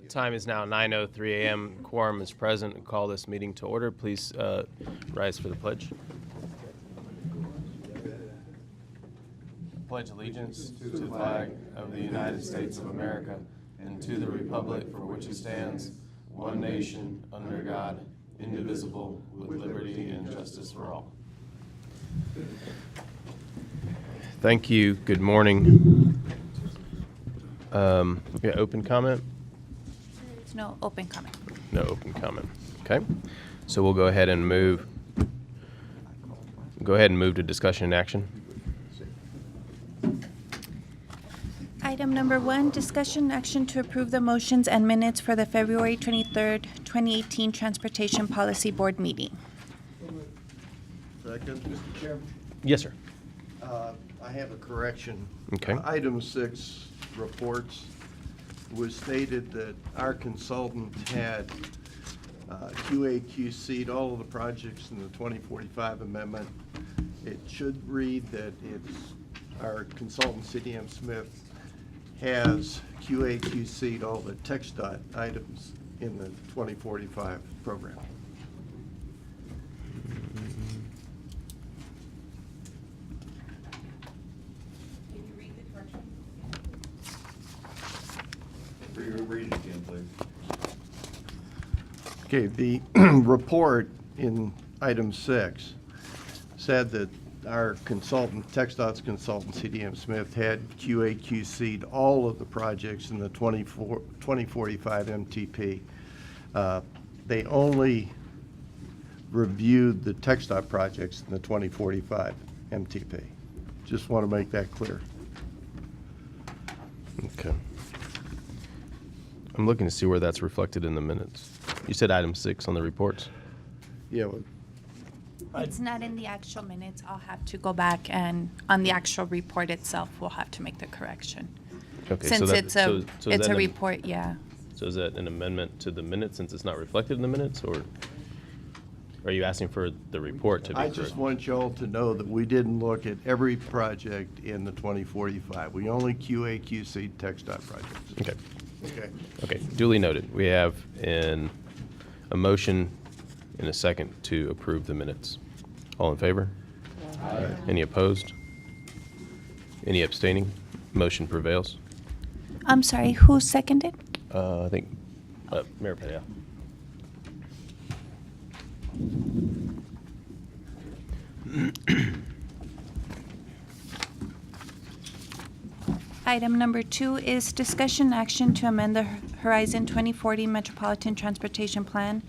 Time is now 9:03 a.m. Quorum is present. Call this meeting to order. Please rise for the pledge. Pledge allegiance to the flag of the United States of America and to the republic for which it stands, one nation, under God, indivisible, with liberty and justice for all. Thank you. Good morning. Yeah, open comment? There's no open comment. No open comment. Okay. So we'll go ahead and move. Go ahead and move to discussion and action. Item number 1, discussion and action to approve the motions and minutes for the February 23rd, 2018 Transportation Policy Board meeting. Second. Mr. Chairman? Yes, sir. I have a correction. Okay. Item 6, reports, was stated that our consultant had QA/QC'd all of the projects in the 2045 amendment. It should read that it's our consultant, CDM Smith, has QA/QC'd all the TxDOT items in the 2045 program. Read it again, please. Okay, the report in item 6 said that our consultant, TxDOT's consultant, CDM Smith, had QA/QC'd all of the projects in the 2045 MTP. They only reviewed the TxDOT projects in the 2045 MTP. Just want to make that clear. Okay. I'm looking to see where that's reflected in the minutes. You said item 6 on the reports? Yeah, well, It's not in the actual minutes. I'll have to go back and on the actual report itself, we'll have to make the correction. Okay. Since it's a, so is it's that a an- report, yeah. So is that an amendment to the minutes since it's not reflected in the minutes, or are you asking for the report to be I correct? just want y'all to know that we didn't look at every project in the 2045. We only QA/QC'd TxDOT projects. Okay. Okay. Okay, duly noted. We have a motion and a second to approve the minutes. All in favor? Aye. Any opposed? Any abstaining? Motion prevails. I'm sorry, who seconded? I think Mayor Padilla. Item number 2 is discussion action to amend the Horizon 2040 Metropolitan Transportation Plan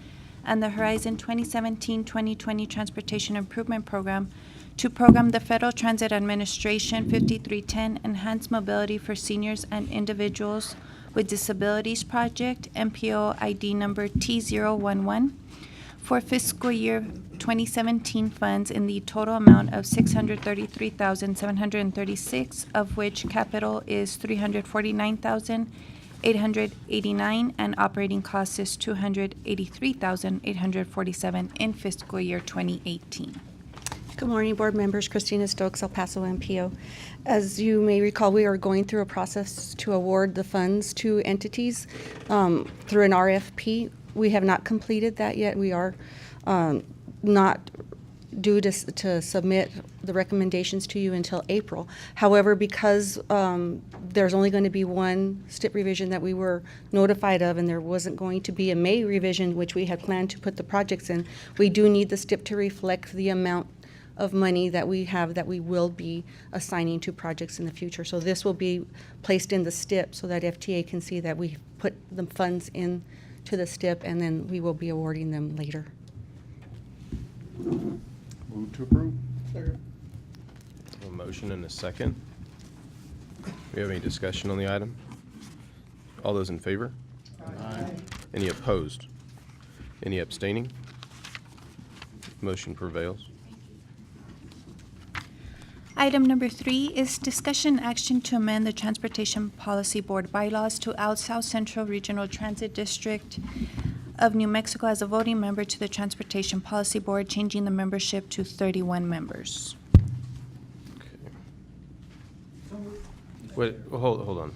and the Horizon 2017-2020 Transportation Improvement Program to program the Federal Transit Administration 5310 Enhanced Mobility for Seniors and Individuals with Disabilities Project, MPO ID number T011, for fiscal year 2017 funds in the total amount of $633,736, of which capital is $349,889 and operating costs is $283,847 in fiscal year 2018. Good morning, board members. Christina Stokes, El Paso MPO. As you may recall, we are going through a process to award the funds to entities through an RFP. We have not completed that yet. We are not due to submit the recommendations to you until April. However, because there's only going to be one STIP revision that we were notified of, and there wasn't going to be a May revision, which we had planned to put the projects in, we do need the STIP to reflect the amount of money that we have that we will be assigning to projects in the future. So this will be placed in the STIP so that FTA can see that we put the funds in to the STIP, and then we will be awarding them later. Move to approve. A motion and a second. Do we have any discussion on the item? All those in favor? Aye. Any opposed? Any abstaining? Motion prevails. Item number 3 is discussion action to amend the Transportation Policy Board bylaws to add South Central Regional Transit District of New Mexico as a voting member to the Transportation Policy Board, changing the membership to 31 members. Wait, hold on.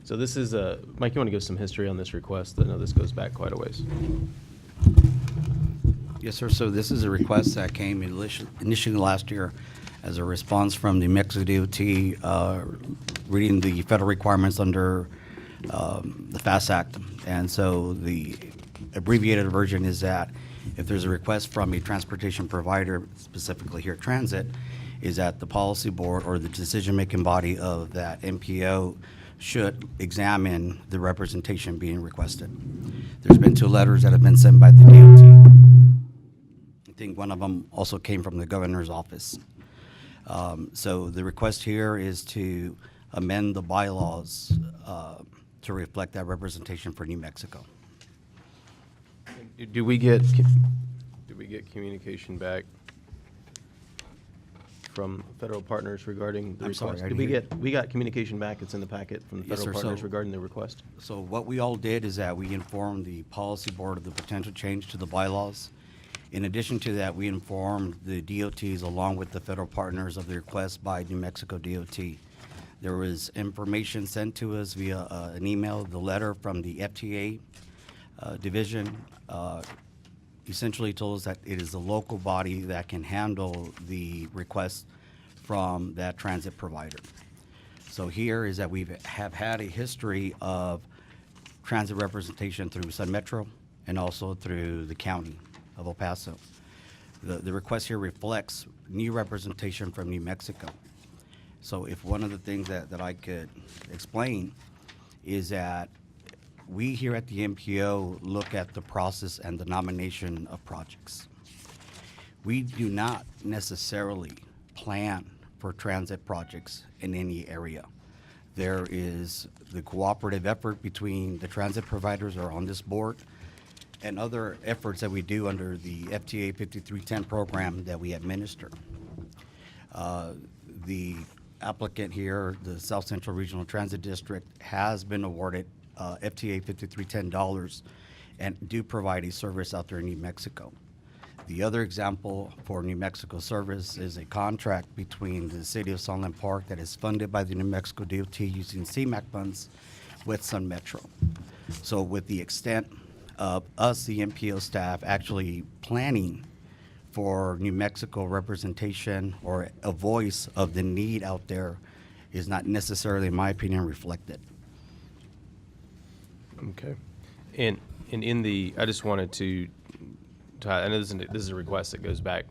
So this is Mike, you want to give some history on this request? I know this goes back quite a ways. Yes, sir. So this is a request that came initially last year as a response from the Mexico DOT, reading the federal requirements under the FAST Act. And so the abbreviated version is that if there's a request from a transportation provider, specifically here Transit, is that the policy board or the decision-making body of that MPO should examine the representation being requested. There's been 2 letters that have been sent by the DOT. I think one of them also came from the governor's office. So the request here is to amend the bylaws to reflect that representation for New Mexico. Do we get communication back from federal partners regarding the I'm sorry, request? I Did didn't we got communication back? It's in the packet from the Yes, federal sir. partners So- regarding the request? So what we all did is that we informed the policy board of the potential change to the bylaws. In addition to that, we informed the DOTs along with the federal partners of the request by New Mexico DOT. There was information sent to us via an email, the letter from the FTA division essentially told us that it is the local body that can handle the request from that transit provider. So here is that we have had a history of transit representation through Sun Metro and also through the county of El Paso. The request here reflects new representation from New Mexico. So if one of the things that I could explain is that we here at the MPO look at the process and the nomination of projects. We do not necessarily plan for transit projects in any area. There is the cooperative effort between the transit providers who are on this board and other efforts that we do under the FTA 5310 program that we administer. The applicant here, the South Central Regional Transit District, has been awarded FTA 5310 dollars and do provide a service out there in New Mexico. The other example for New Mexico service is a contract between the city of Sunland Park that is funded by the New Mexico DOT using CMAQ funds with Sun Metro. So with the extent of us, the MPO staff, actually planning for New Mexico representation or a voice of the need out there is not necessarily, in my opinion, reflected. Okay. And in the, I just wanted to I know this is a request that goes back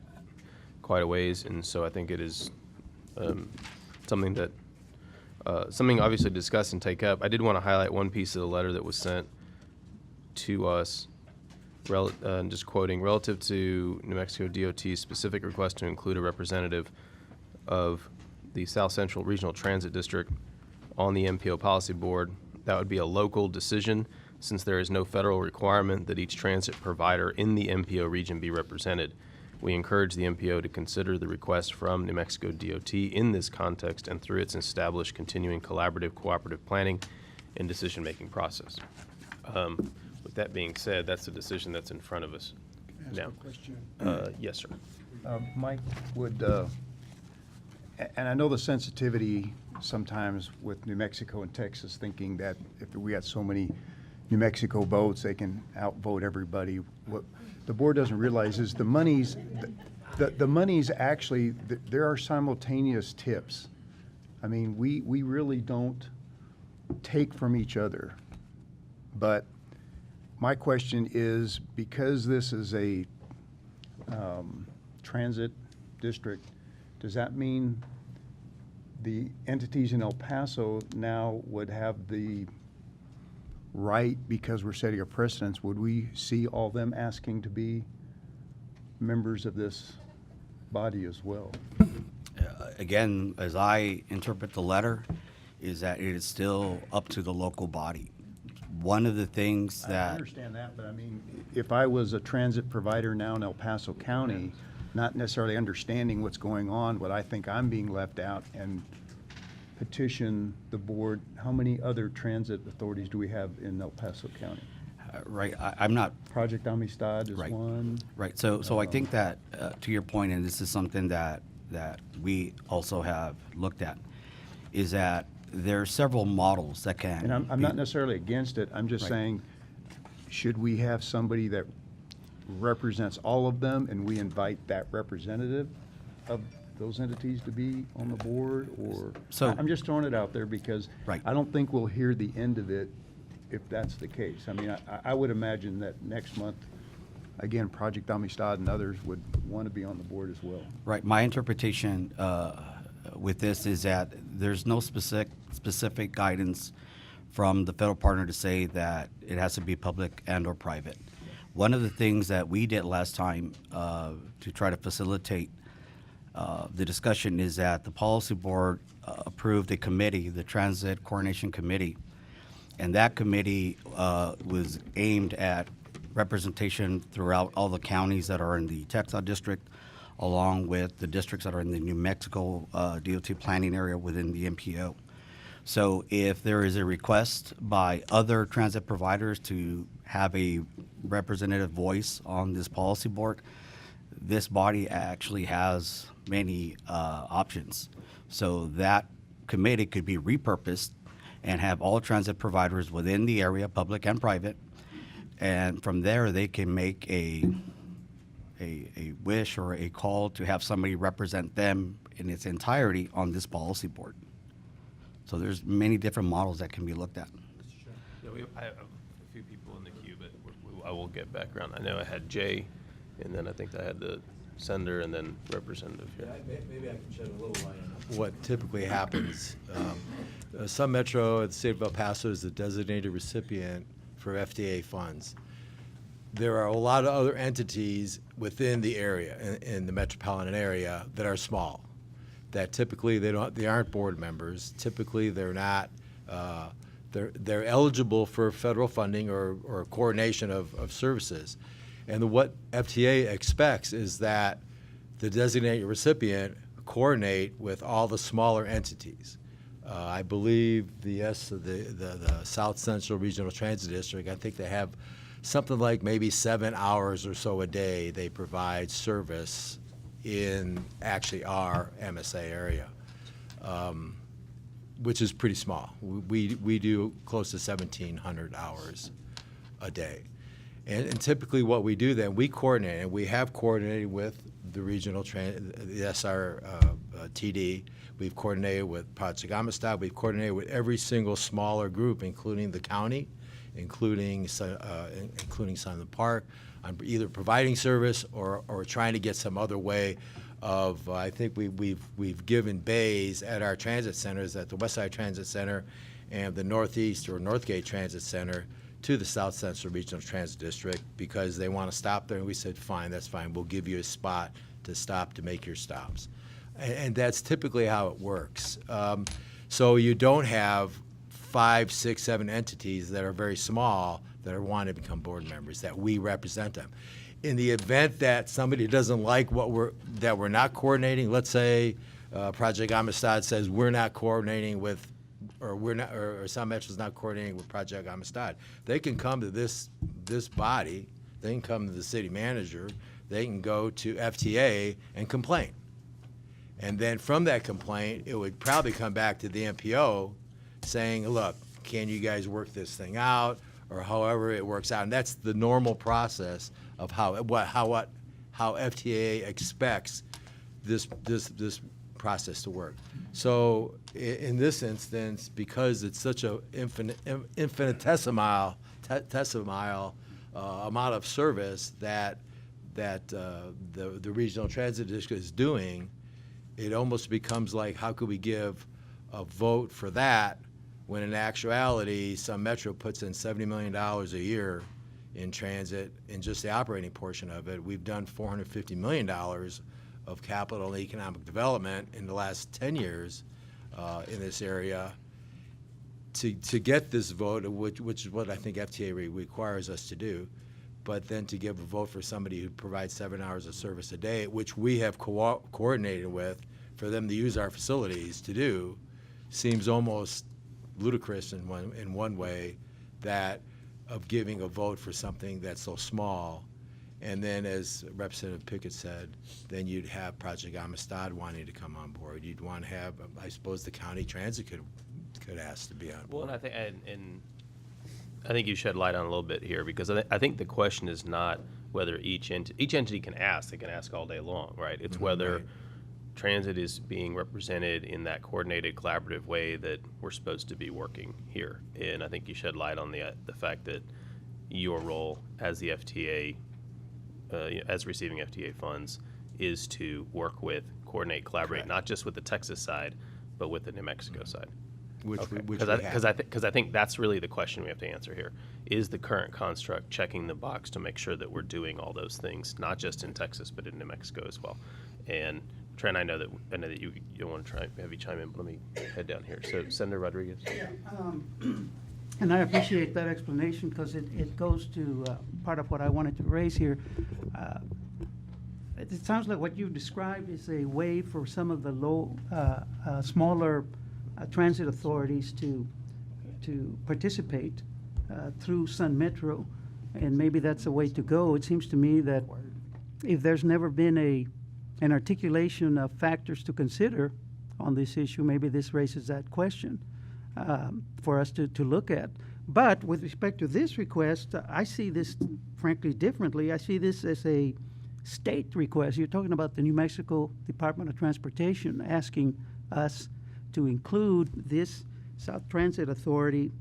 quite a ways, and so I think it is something that, something obviously to discuss and take up. I did want to highlight one piece of the letter that was sent to us, just quoting, relative to New Mexico DOT's specific request to include a representative of the South Central Regional Transit District on the MPO Policy Board. That would be a local decision, since there is no federal requirement that each transit provider in the MPO region be represented. We encourage the MPO to consider the request from New Mexico DOT in this context and through its established continuing collaborative, cooperative planning and decision-making process. With that being said, that's the decision that's in front of us now. Yes, sir. Mike, would, and I know the sensitivity sometimes with New Mexico and Texas, thinking that if we got so many New Mexico votes, they can outvote everybody. What the board doesn't realize is the monies actually, there are simultaneous tips. I mean, we really don't take from each other. But my question is, because this is a transit district, does that mean the entities in El Paso now would have the right, because we're setting a precedence, would we see all them asking to be members of this body as well? Again, as I interpret the letter, is that it is still up to the local body. One of the things I that, understand that, but I mean, if I was a transit provider now in El Paso County, not necessarily understanding what's going on, but I think I'm being left out and petition the board, how many other transit authorities do we have in El Paso County? right, I'm not, Project Amistad is Right. one. right, so I think that, to your point, and this is something that we also have looked at, is that there are several models that can. And I'm be- not necessarily against it, I'm just Right. saying, should we have somebody that represents all of them, and we invite that representative of those entities to be on the board, or? So- I'm just throwing it out there because Right. I don't think we'll hear the end of it if that's the case. I mean, I would imagine that next month, again, Project Amistad and others would want to be on the board as well. Right, my interpretation with this is that there's no specific guidance from the federal partner to say that it has to be public and or private. One of the things that we did last time to try to facilitate the discussion is that the policy board approved a committee, the Transit Coordination Committee, and that committee was aimed at representation throughout all the counties that are in the Texas district, along with the districts that are in the New Mexico DOT planning area within the MPO. So if there is a request by other transit providers to have a representative voice on this policy board, this body actually has many options. So that committee could be repurposed and have all transit providers within the area, public and private, and from there they can make a wish or a call to have somebody represent them in its entirety on this policy board. So there's many different models that can be looked at. Yeah, I have a few people in the queue, but I will get background. I know I had Jay, and then I think I had the sender and then representative here. Maybe I can shed a little light on what typically happens. Sun Metro at the state of El Paso is the designated recipient for FDA funds. There are a lot of other entities within the area, in the metropolitan area, that are small, that typically they aren't board members. Typically, they're not. They're eligible for federal funding or coordination of services. And what FTA expects is that the designated recipient coordinate with all the smaller entities. I believe the South Central Regional Transit District, I think they have something like maybe 7 hours or so a day they provide service in actually our MSA area, which is pretty small. We do close to 1,700 hours a day. And typically what we do then, we coordinate, and we have coordinated with the regional, the SRTD. We've coordinated with Project Amistad. We've coordinated with every single smaller group, including the county, including Sunland Park, on either providing service or trying to get some other way of, I think we've given bays at our transit centers, at the Westside Transit Center and the Northeast or Northgate Transit Center, to the South Central Regional Transit District, because they want to stop there, and we said, fine, that's fine. We'll give you a spot to stop to make your stops. And that's typically how it works. So you don't have 5, 6, 7 entities that are very small that are wanting to become board members, that we represent them. In the event that somebody doesn't like that we're not coordinating, let's say Project Amistad says we're not coordinating with, or Sun Metro's not coordinating with Project Amistad, they can come to this body, they can come to the city manager, they can go to FTA and complain. And then from that complaint, it would probably come back to the MPO saying, look, can you guys work this thing out, or however it works out. And that's the normal process of how FTA expects this process to work. So in this instance, because it's such a infinitesimal amount of service that the regional transit district is doing, it almost becomes like, how could we give a vote for that when in actuality Sun Metro puts in $70 million a year in transit in just the operating portion of it. We've done $450 million of capital and economic development in the last 10 years in this area to get this vote, which is what I think FTA requires us to do. But then to give a vote for somebody who provides 7 hours of service a day, which we have coordinated with for them to use our facilities to do, seems almost ludicrous in one way, that of giving a vote for something that's so small. And then, as Representative Pickett said, then you'd have Project Amistad wanting to come on board. You'd want to have, I suppose, the county transit could ask to be on Well, board. and I think, and I think you shed light on a little bit here, because I think the question is not whether each entity can ask. They can ask all day long, right? It's whether Right. transit is being represented in that coordinated, collaborative way that we're supposed to be working here. And I think you shed light on the fact that your role as the FTA, as receiving FTA funds, is to work with, coordinate, collaborate, Correct. not just with the Texas side, but with the New Mexico side. Which we Because have. I think that's really the question we have to answer here. Is the current construct checking the box to make sure that we're doing all those things, not just in Texas, but in New Mexico as well? And Trent, I know that you want to try have you chime in, but let me head down here. So Senator Rodriguez. And I appreciate that explanation because it goes to part of what I wanted to raise here. It sounds like what you described is a way for some of the smaller transit authorities to participate through Sun Metro, and maybe that's a way to go. It seems to me that if there's never been an articulation of factors to consider on this issue, maybe this raises that question for us to look at. But with respect to this request, I see this frankly differently. I see this as a state request. You're talking about the New Mexico Department of Transportation asking us to include this South Transit Authority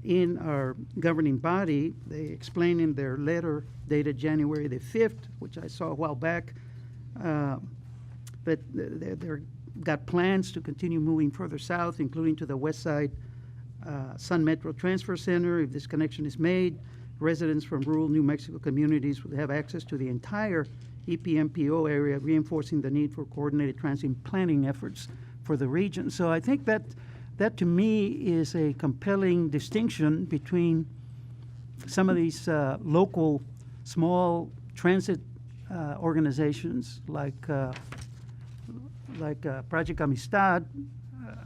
in our governing body. They explain in their letter dated January the 5th, which I saw a while back, that they're got plans to continue moving further south, including to the west side Sun Metro Transfer Center. If this connection is made, residents from rural New Mexico communities will have access to the entire EPMPO area, reinforcing the need for coordinated transit planning efforts for the region. So I think that to me is a compelling distinction between some of these local small transit organizations like Project Amistad,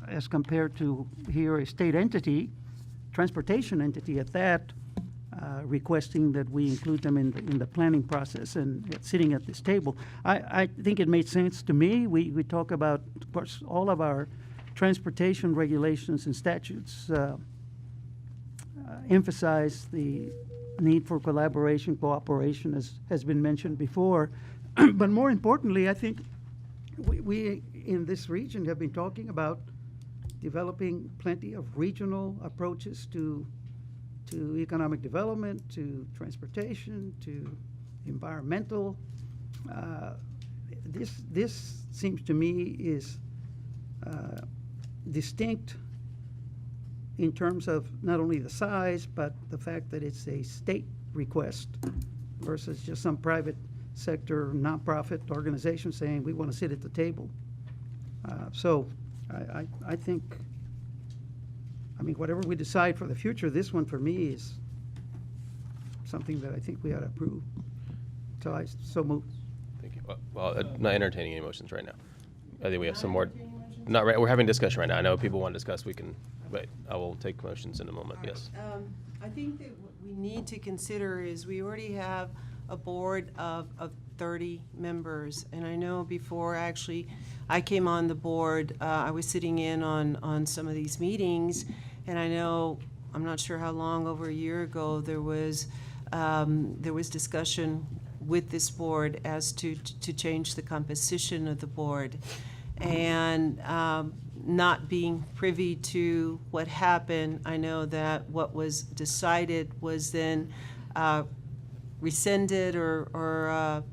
as compared to here a state entity, transportation entity at that, requesting that we include them in the planning process and sitting at this table. I think it made sense to me. We talk about, of course, all of our transportation regulations and statutes emphasize the need for collaboration, cooperation, as has been mentioned before. But more importantly, I think we in this region have been talking about developing plenty of regional approaches to economic development, to transportation, to environmental. This seems to me is distinct in terms of not only the size, but the fact that it's a state request versus just some private sector nonprofit organization saying we want to sit at the table. So I think, I mean, whatever we decide for the future, this one for me is something that I think we ought to approve. So I so move. Thank you. Well, not entertaining any motions right now. I think we have some more. Not right. We're having discussion right now. I know people want to discuss. We can wait. I will take motions in a moment. Yes. I think that what we need to consider is we already have a board of 30 members. And I know before actually I came on the board, I was sitting in on some of these meetings. And I know, I'm not sure how long, over a year ago, there was discussion with this board as to change the composition of the board. And not being privy to what happened, I know that what was decided was then rescinded or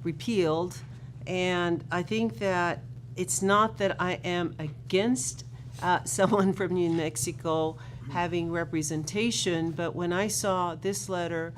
repealed. And I think that it's not that I am against someone from New Mexico having representation, but when I saw this letter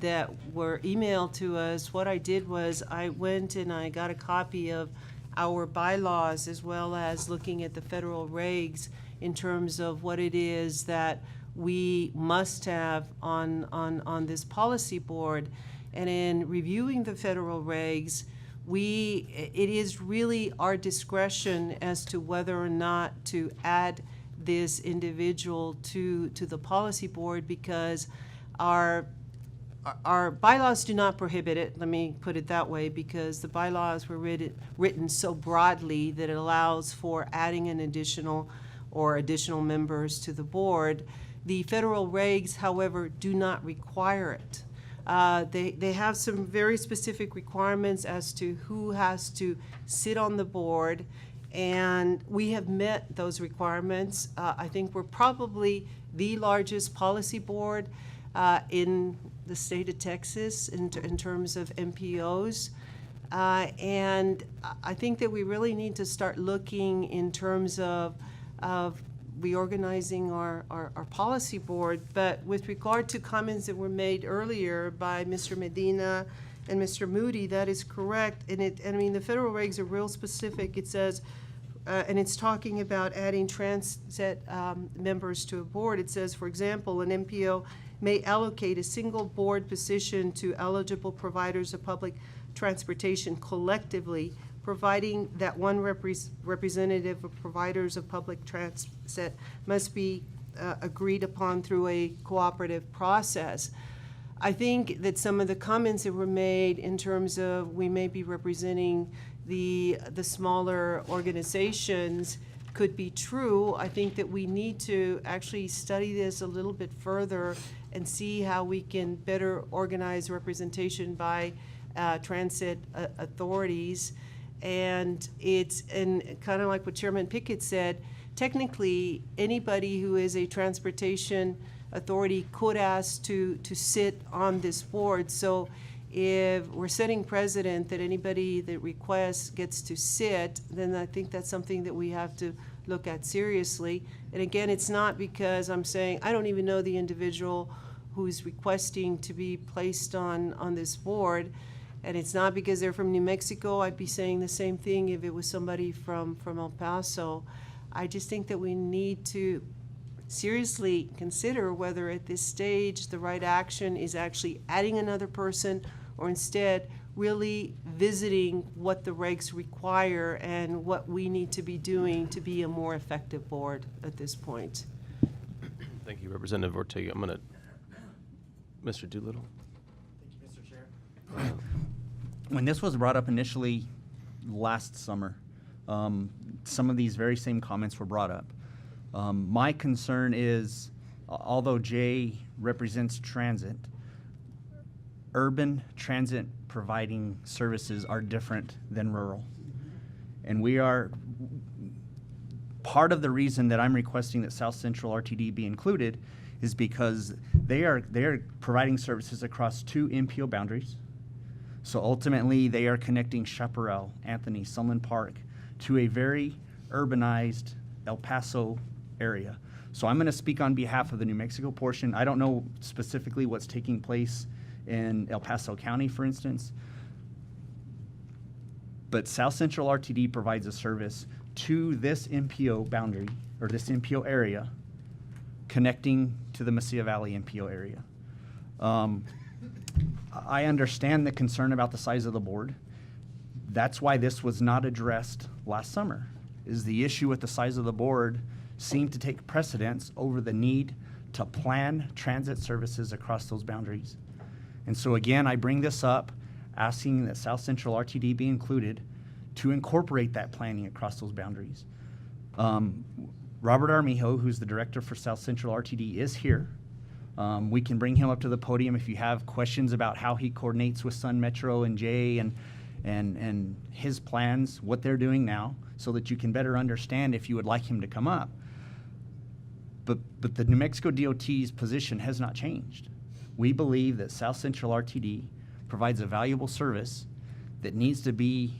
that were emailed to us, what I did was I went and I got a copy of our bylaws as well as looking at the federal regs in terms of what it is that we must have on this policy board. And in reviewing the federal regs, it is really our discretion as to whether or not to add this individual to the policy board, because our bylaws do not prohibit it, let me put it that way, because the bylaws were written so broadly that it allows for adding an additional or additional members to the board. The federal regs, however, do not require it. They have some very specific requirements as to who has to sit on the board, and we have met those requirements. I think we're probably the largest policy board in the state of Texas in terms of MPOs. And I think that we really need to start looking in terms of reorganizing our policy board. But with regard to comments that were made earlier by Mr. Medina and Mr. Moody, that is correct. And I mean, the federal regs are real specific. It says, and it's talking about adding transit members to a board. It says, for example, an MPO may allocate a single board position to eligible providers of public transportation collectively, providing that one representative of providers of public transit must be agreed upon through a cooperative process. I think that some of the comments that were made in terms of we may be representing the smaller organizations could be true. I think that we need to actually study this a little bit further and see how we can better organize representation by transit authorities. And kind of like what Chairman Pickett said, technically anybody who is a transportation authority could ask to sit on this board. So if we're setting precedent that anybody that requests gets to sit, then I think that's something that we have to look at seriously. And again, it's not because I'm saying I don't even know the individual who's requesting to be placed on this board. And it's not because they're from New Mexico. I'd be saying the same thing if it was somebody from El Paso. I just think that we need to seriously consider whether at this stage the right action is actually adding another person or instead really visiting what the regs require and what we need to be doing to be a more effective board at this point. Thank you, Representative Ortega. I'm going to, Mr. Doolittle. Thank you, Mr. Chair. When this was brought up initially last summer, some of these very same comments were brought up. My concern is, although Jay represents transit, urban transit providing services are different than rural. And we are, part of the reason that I'm requesting that South Central RTD be included is because they are providing services across 2 MPO boundaries. So ultimately, they are connecting Chaparral, Anthony, Sunland Park to a very urbanized El Paso area. So I'm going to speak on behalf of the New Mexico portion. I don't know specifically what's taking place in El Paso County, for instance. But South Central RTD provides a service to this MPO boundary, or this MPO area, connecting to the Mesilla Valley MPO area. I understand the concern about the size of the board. That's why this was not addressed last summer, is the issue with the size of the board seemed to take precedence over the need to plan transit services across those boundaries. And so again, I bring this up, asking that South Central RTD be included to incorporate that planning across those boundaries. Robert Armijo, who's the director for South Central RTD, is here. We can bring him up to the podium if you have questions about how he coordinates with Sun Metro and Jay and his plans, what they're doing now, so that you can better understand if you would like him to come up. But the New Mexico DOT's position has not changed. We believe that South Central RTD provides a valuable service that needs to be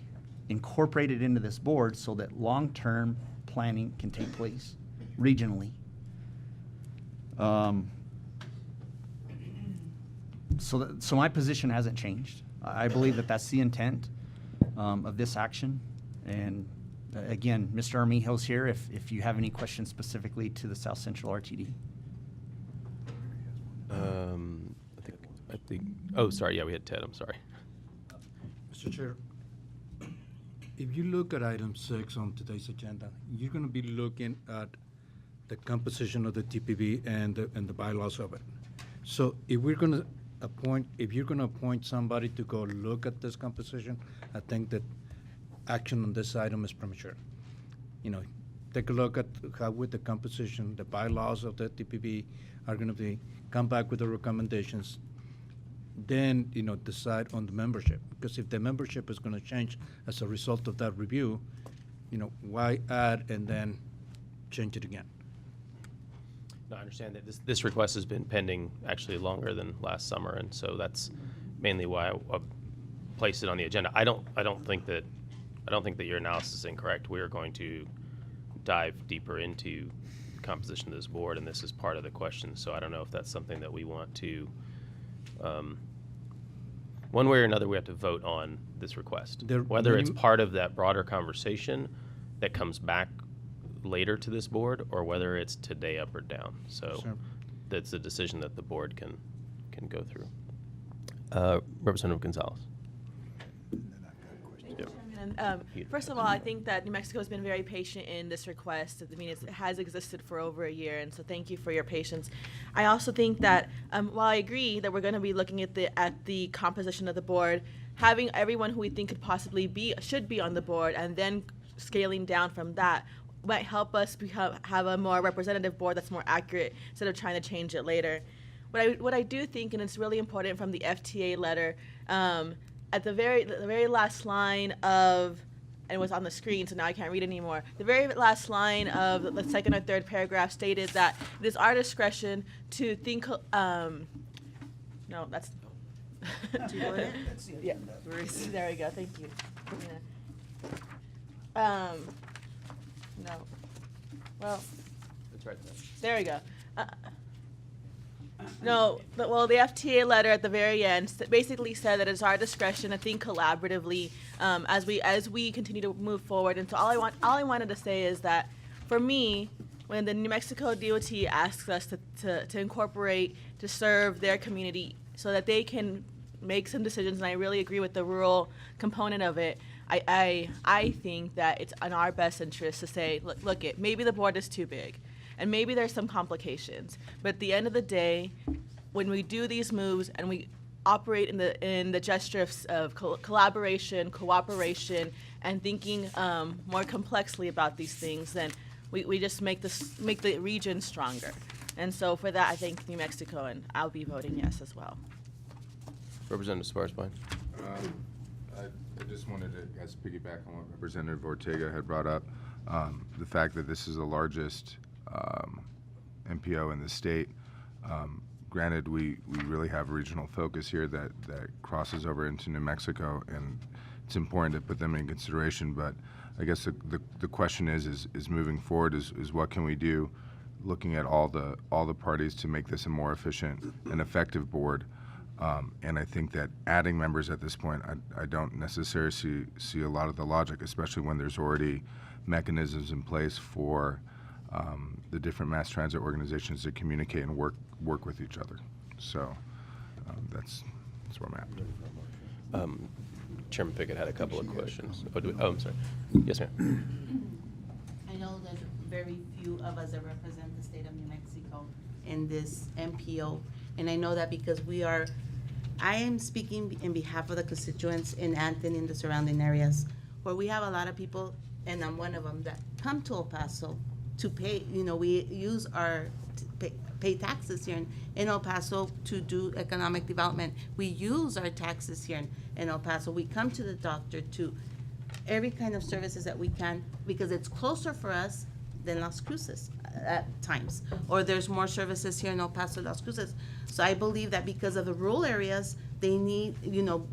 incorporated into this board so that long-term planning can take place regionally. So my position hasn't changed. I believe that that's the intent of this action. And again, Mr. Armijo's here if you have any questions specifically to the South Central RTD. I think, oh, sorry, yeah, we had Ted, I'm sorry. Mr. Chair, if you look at item 6 on today's agenda, you're going to be looking at the composition of the TPB and the bylaws of it. So if we're going to if you're going to appoint somebody to go look at this composition, I think that action on this item is premature. You know, take a look at how with the composition, the bylaws of the TPB are gonna be, come back with the recommendations, then, decide on the membership. Because if the membership is gonna change as a result of that review, why add and then change it again? No, I understand that this request has been pending actually longer than last summer, and so that's mainly why I placed it on the agenda. I don't think that your analysis is incorrect. We are going to dive deeper into the composition of this board, and this is part of the question. So I don't know if that's something that we want to, one way or another, we have to vote on this request. Whether it's part of that broader conversation that comes back later to this board, or whether it's today up or down. So Sure. that's a decision that the board can go through. Representative Gonzalez. Yeah. First of all, I think that New Mexico has been very patient in this request. I mean, it has existed for over a year, and so thank you for your patience. I also think that while I agree that we're going to be looking at the composition of the board, having everyone who we think could possibly should be on the board, and then scaling down from that might help us have a more representative board that's more accurate instead of trying to change it later. What I do think, and it's really important from the FTA letter, at the very last line of, and it was on the screen, so now I can't read anymore. The very last line of the second or third paragraph stated that it is our discretion to think. No, that's. Do you want it? Yeah. There we go. Thank you. No. Well. It's right there. There we go. No, the FTA letter at the very end basically said that it's our discretion to think collaboratively as we continue to move forward. And so all I wanted to say is that for me, when the New Mexico DOT asks us to incorporate to serve their community so that they can make some decisions, and I really agree with the rural component of it, I think that it's in our best interest to say, look, maybe the board is too big. And maybe there's some complications, but at the end of the day, when we do these moves and we operate in the gesture of collaboration, cooperation, and thinking more complexly about these things, then we just make the region stronger. And so for that, I thank New Mexico, and I'll be voting yes as well. Representative Sparsbein. I just wanted to, I guess, piggyback on what Representative Ortega had brought up, the fact that this is the largest MPO in the state. Granted, we really have a regional focus here that crosses over into New Mexico, and it's important to put them in consideration. But I guess the question is moving forward is what can we do, looking at all the parties to make this a more efficient and effective board. And I think that adding members at this point, I don't necessarily see a lot of the logic, especially when there's already mechanisms in place for the different mass transit organizations to communicate and work with each other. So that's where I'm at. Chairman Pickett had a couple of questions. Oh, I'm sorry. Yes, ma'am. I know there's very few of us that represent the state of New Mexico in this MPO, and I know that because I am speaking in behalf of the constituents in Anthony and the surrounding areas, where we have a lot of people, and I'm one of them, that come to El Paso to pay, we use our pay taxes here in El Paso to do economic development. We use our taxes here in El Paso. We come to the doctor, to every kind of services that we can, because it's closer for us than Las Cruces at times. Or there's more services here in El Paso, Las Cruces. So I believe that because of the rural areas, they need,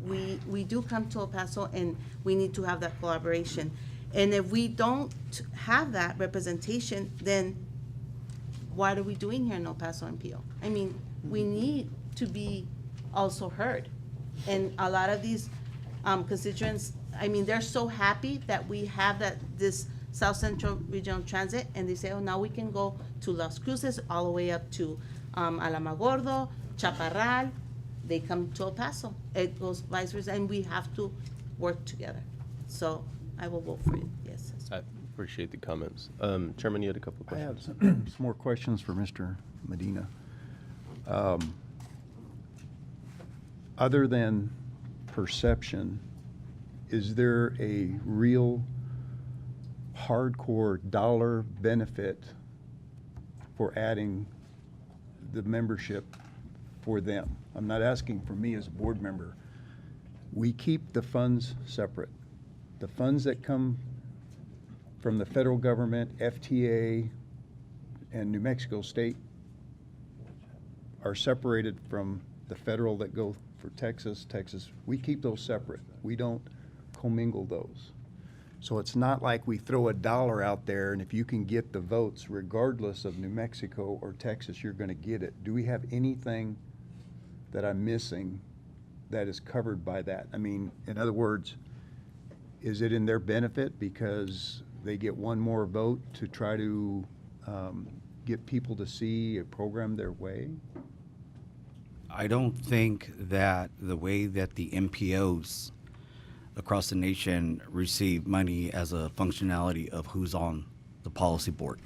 we do come to El Paso, and we need to have that collaboration. And if we don't have that representation, then what are we doing here in El Paso MPO? I mean, we need to be also heard. And a lot of these constituents, I mean, they're so happy that we have this South Central Regional Transit, and they say, oh, now we can go to Las Cruces, all the way up to Alamogordo, Chaparral. They come to El Paso. It goes vice versa, and we have to work together. So I will vote for it, yes. I appreciate the comments. Chairman, you had a couple of I have questions. some more questions for Mr. Medina. Other than perception, is there a real hardcore dollar benefit for adding the membership for them. I'm not asking for me as a board member. We keep the funds separate. The funds that come from the federal government, FTA, and New Mexico State are separated from the federal that go for Texas. We keep those separate. We don't commingle those. So it's not like we throw a dollar out there and if you can get the votes regardless of New Mexico or Texas, you're gonna get it. Do we have anything that I'm missing that is covered by that? I mean, in other words, is it in their benefit because they get one more vote to try to get people to see a program their way? I don't think that the way that the MPOs across the nation receive money as a functionality of who's on the policy board.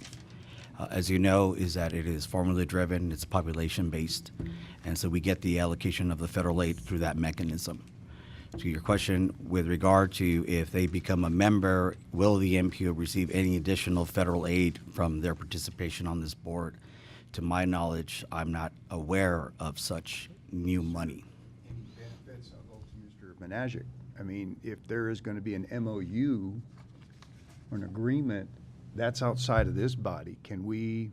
As you know, is that it is formula driven, it's population based, and so we get the allocation of the federal aid through that mechanism. To your question with regard to if they become a member, will the MPO receive any additional federal aid from their participation on this board? To my knowledge, I'm not aware of such new money. Any benefits, I'll go to Mr. Menasek. I mean, if there is going to be an MOU or an agreement, that's outside of this body. Can we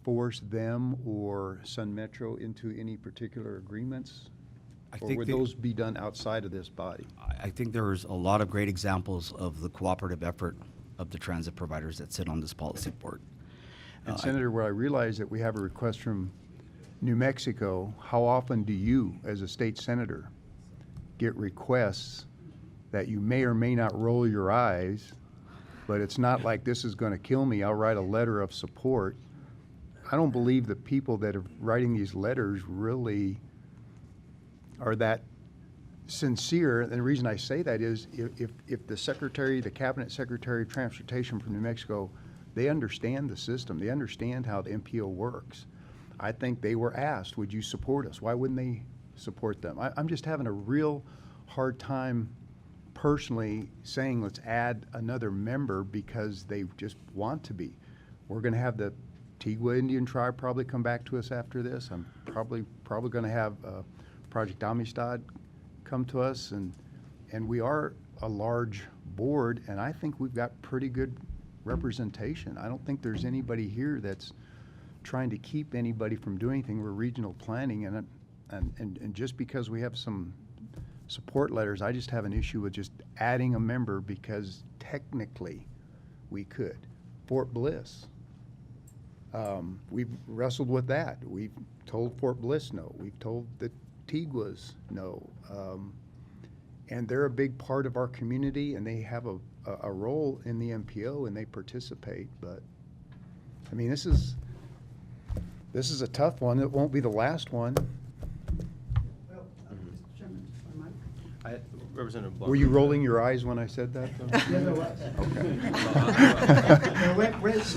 force them or Sun Metro into any particular agreements? Or would those be done outside of this body? I think there's a lot of great examples of the cooperative effort of the transit providers that sit on this policy board. And Senator, where I realize that we have a request from New Mexico, how often do you, as a state senator, get requests that you may or may not roll your eyes, but it's not like this is going to kill me, I'll write a letter of support? I don't believe the people that are writing these letters really are that sincere. And the reason I say that is if the secretary, the cabinet secretary of transportation from New Mexico, they understand the system, they understand how the MPO works. I think they were asked, would you support us? Why wouldn't they support them? I'm just having a real hard time personally saying let's add another member because they just want to be. We're going to have the Tigua Indian tribe probably come back to us after this. I'm probably going to have Project Amistad come to us, and we are a large board, and I think we've got pretty good representation. I don't think there's anybody here that's trying to keep anybody from doing anything. We're regional planning, and just because we have some support letters, I just have an issue with just adding a member because technically we could. Fort Bliss, we've wrestled with that. We've told Fort Bliss no. We've told the Tiguas no. And they're a big part of our community, and they have a role in the MPO, and they participate. But I mean, this is a tough one. It won't be the last one. Well, Mr. Chairman, if I might. Representative Blanco. Were you rolling your eyes when I said that, though? Yes, I was. Okay.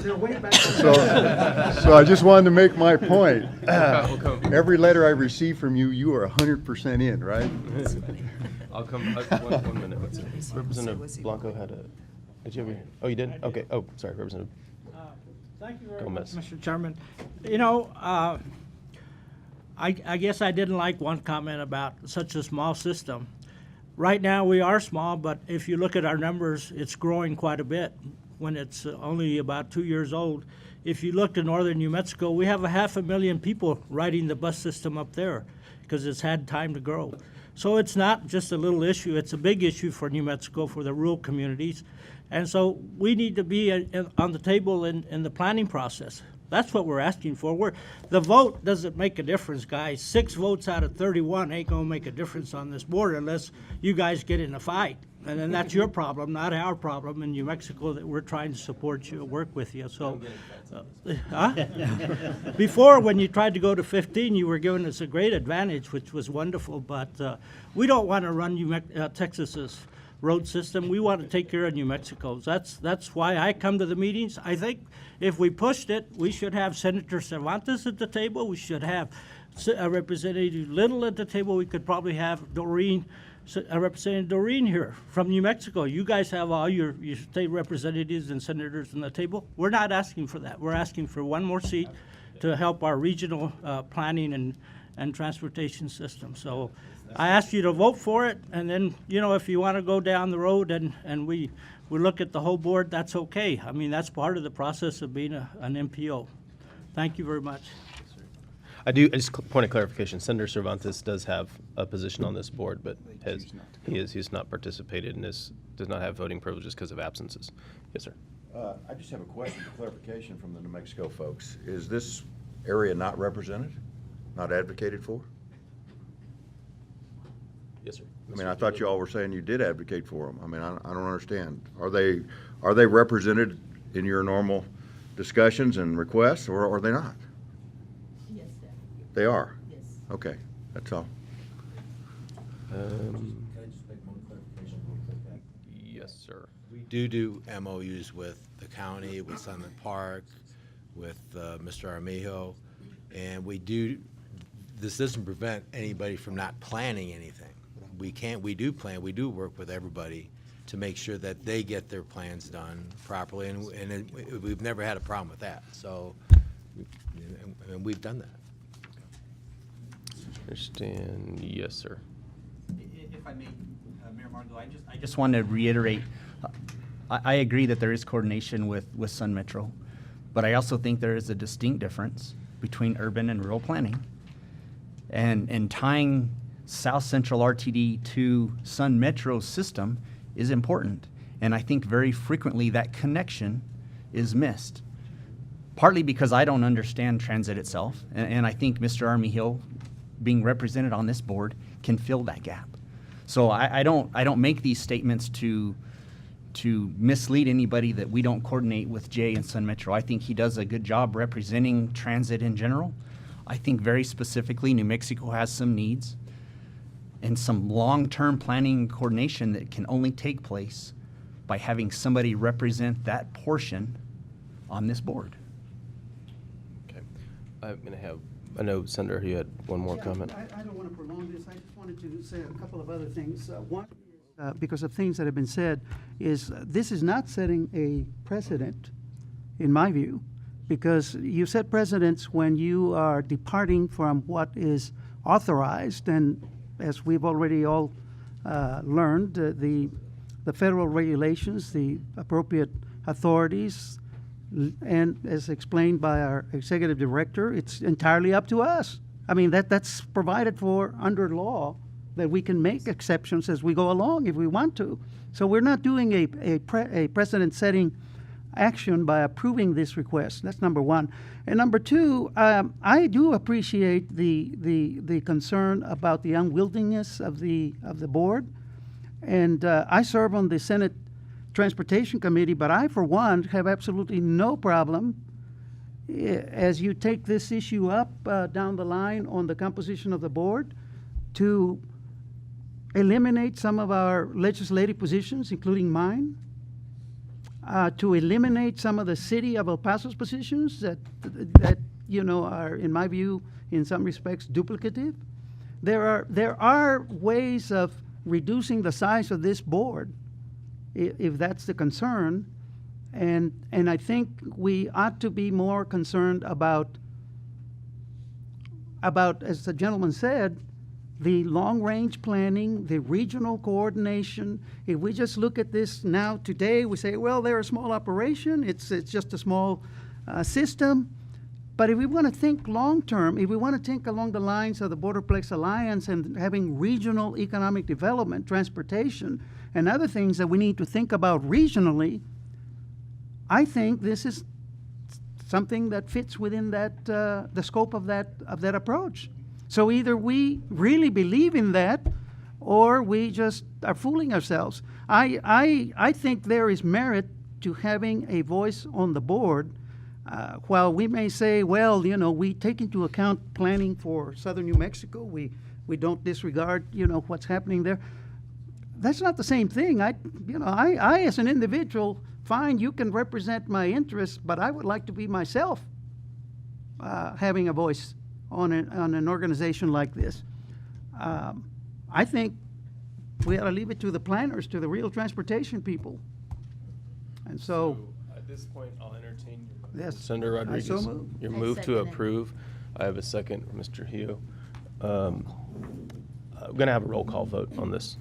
They're way back. So I just wanted to make my point. Every letter I receive from you, you are 100% in, right? I'll come, one minute. Representative Blanco had a, did you have your, oh, you did? Okay, oh, sorry, Representative. Thank you very Gomez. much, Mr. Chairman. You know, I guess I didn't like one comment about such a small system. Right now, we are small, but if you look at our numbers, it's growing quite a bit when it's only about 2 years old. If you look to northern New Mexico, we have 500,000 people riding the bus system up there because it's had time to grow. So it's not just a little issue, it's a big issue for New Mexico, for the rural communities. And so we need to be on the table in the planning process. That's what we're asking for. The vote doesn't make a difference, guys. 6 votes out of 31 ain't gonna make a difference on this board unless you guys get in a fight. And then that's your problem, not our problem in New Mexico, that we're trying to support you, work with you, so. Before, when you tried to go to 15, you were giving us a great advantage, which was wonderful, but we don't want to run Texas's road system. We want to take care of New Mexico's. That's why I come to the meetings. I think if we pushed it, we should have Senator Cervantes at the table. We should have Representative Little at the table. We could probably have Doreen Representative Doreen here from New Mexico. You guys have all your state representatives and senators on the table. We're not asking for that. We're asking for one more seat to help our regional planning and transportation system. So I ask you to vote for it, and then, if you want to go down the road and we look at the whole board, that's okay. I mean, that's part of the process of being an MPO. Thank you very much. Just point of clarification, Senator Cervantes does have a position on this board, but he's not participated and does not have voting privileges because of absences. Yes, sir. I just have a question for clarification from the New Mexico folks. Is this area not represented, not advocated for? Yes, sir. I mean, I thought you all were saying you did advocate for them. I mean, I don't understand. Are they represented in your normal discussions and requests, or are they not? Yes, sir. They are? Yes. Okay, that's all. Can I just make one clarification real quick? Yes, sir. We do MOUs with the county, with Sunland Park, with Mr. Armijo, and this doesn't prevent anybody from not planning anything. We do plan, we do work with everybody to make sure that they get their plans done properly, and we've never had a problem with that. So, and we've done that. Understand. Yes, sir. If I may, Mayor Margo, I just want to reiterate, I agree that there is coordination with Sun Metro, but I also think there is a distinct difference between urban and rural planning. And tying South Central RTD to Sun Metro's system is important. And I think very frequently that connection is missed. Partly because I don't understand transit itself, and I think Mr. Armijo, being represented on this board, can fill that gap. So I don't make these statements to mislead anybody that we don't coordinate with Jay and Sun Metro. I think he does a good job representing transit in general. I think very specifically New Mexico has some needs and some long-term planning and coordination that can only take place by having somebody represent that portion on this board. Okay. I'm going to have, I know, Senator, you had one more comment. I don't want to prolong this. I just wanted to say a couple of other things. One, because of things that have been said, is this is not setting a precedent, in my view, because you set precedents when you are departing from what is authorized, and as we've already all learned, the federal regulations, the appropriate authorities, and as explained by our executive director, it's entirely up to us. I mean, that's provided for under law, that we can make exceptions as we go along if we want to. So we're not doing a precedent-setting action by approving this request. That's number one. And number two, I do appreciate the concern about the unwieldiness of the board. And I serve on the Senate Transportation Committee, but I, for one, have absolutely no problem as you take this issue up down the line on the composition of the board to eliminate some of our legislative positions, including mine, to eliminate some of the city of El Paso's positions that are, in my view, in some respects, duplicative. There are ways of reducing the size of this board, if that's the concern, and I think we ought to be more concerned about, as the gentleman said, the long-range planning, the regional coordination. If we just look at this now today, we say, well, they're a small operation. It's just a small system. But if we want to think long-term, if we want to think along the lines of the Borderplex Alliance and having regional economic development, transportation, and other things that we need to think about regionally, I think this is something that fits within that the scope of that approach. So either we really believe in that, or we just are fooling ourselves. I think there is merit to having a voice on the board. While we may say, well, we take into account planning for southern New Mexico, we don't disregard, what's happening there. That's not the same thing. I as an individual, fine, you can represent my interests, but I would like to be myself having a voice on an organization like this. I think We ought to leave it to the planners, to the real transportation people. And so, At this point, I'll entertain yes. Senator I Rodriguez. so move. Your I move to second it. approve. I have a second, Mr. Hugh. We're going to have a roll call vote on this.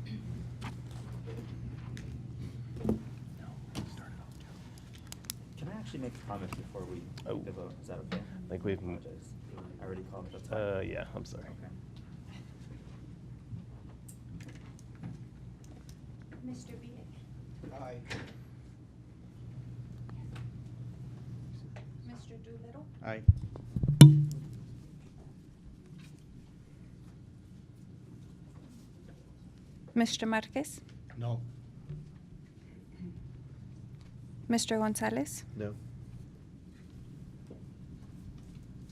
Can I actually make a comment before we take the vote? Is that okay? I think we've, Apologize. I already called, that's fine. yeah, I'm sorry. Okay. Mr. Beatty? Aye. Mr. Doolittle? Aye. Mr. Marquez? No. Mr. Gonzalez? No.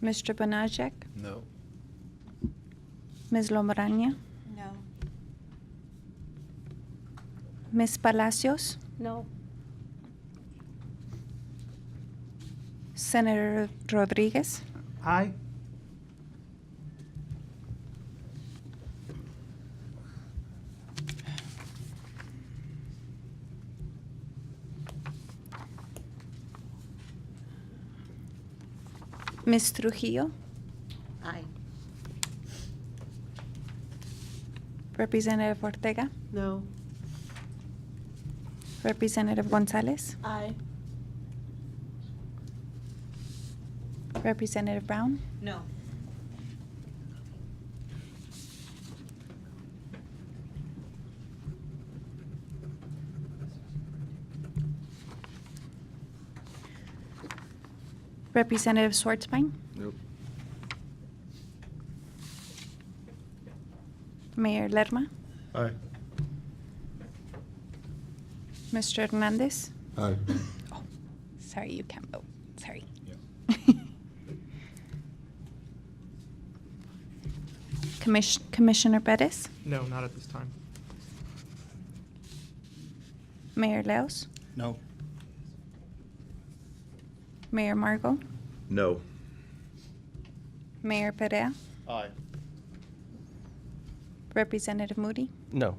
Mr. Bonajek? No. Ms. Lombarania? No. Ms. Palacios? No. Senator Rodriguez? Aye. Ms. Trujillo? Aye. Representative Ortega? No. Representative Gonzalez? Aye. Representative Brown? No. Representative Schwartzbein? Nope. Mayor Lerma? Aye. Mr. Hernandez? Aye. Oh, sorry, you can't vote. Sorry. Commissioner Bettis? No, not at this time. Mayor Leos? No. Mayor Margot? No. Mayor Perea? Aye. Representative Moody? No.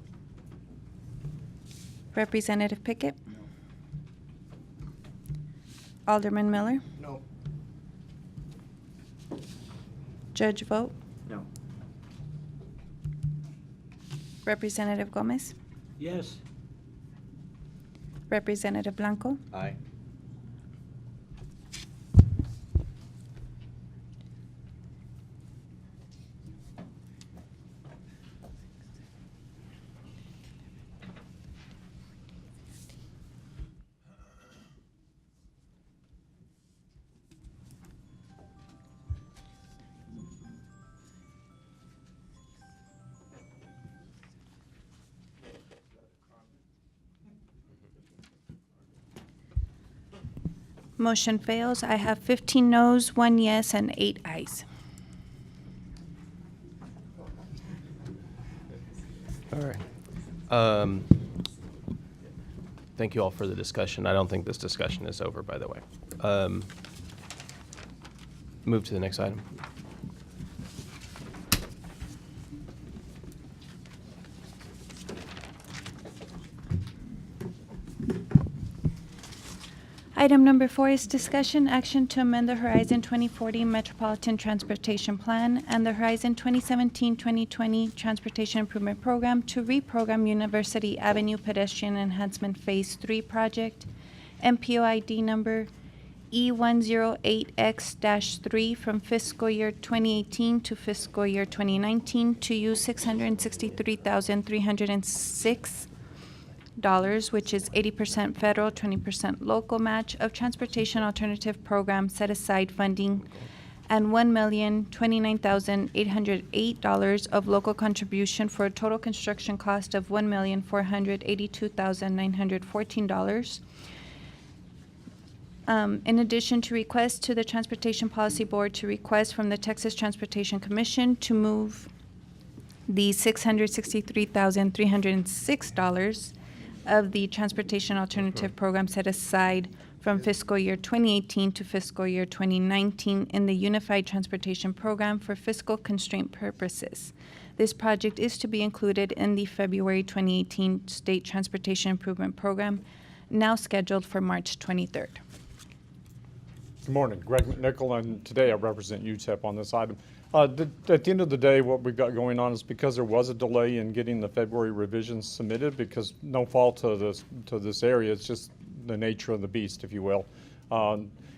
Representative Pickett? Alderman Miller? No. Judge Vogt? No. Representative Gomez? Yes. Representative Blanco? Aye. Motion fails. I have 15 noes, 1 yes, and 8 ayes. All right. Thank you all for the discussion. I don't think this discussion is over, by the way. Move to the next item. Item number 4 is discussion action to amend the Horizon 2040 Metropolitan Transportation Plan and the Horizon 2017-2020 Transportation Improvement Program to reprogram University Avenue Pedestrian Enhancement Phase 3 project, MPO ID number E108X-3 from fiscal year 2018 to fiscal year 2019 to use $663,306, which is 80% federal, 20% local match of Transportation Alternative Program set aside funding, and $1,029,808 of local contribution for a total construction cost of $1,482,914. In addition to request to the Transportation Policy Board to request from the Texas Transportation Commission to move the $663,306 of the Transportation Alternative Program set aside from fiscal year 2018 to fiscal year 2019 in the Unified Transportation Program for fiscal constraint purposes. This project is to be included in the February 2018 State Transportation Improvement Program, now scheduled for March 23rd. Good morning, Greg McNichol, and today I represent UTEP on this item. At the end of the day, what we've got going on is because there was a delay in getting the February revisions submitted, because no fault to this area, it's just the nature of the beast, if you will.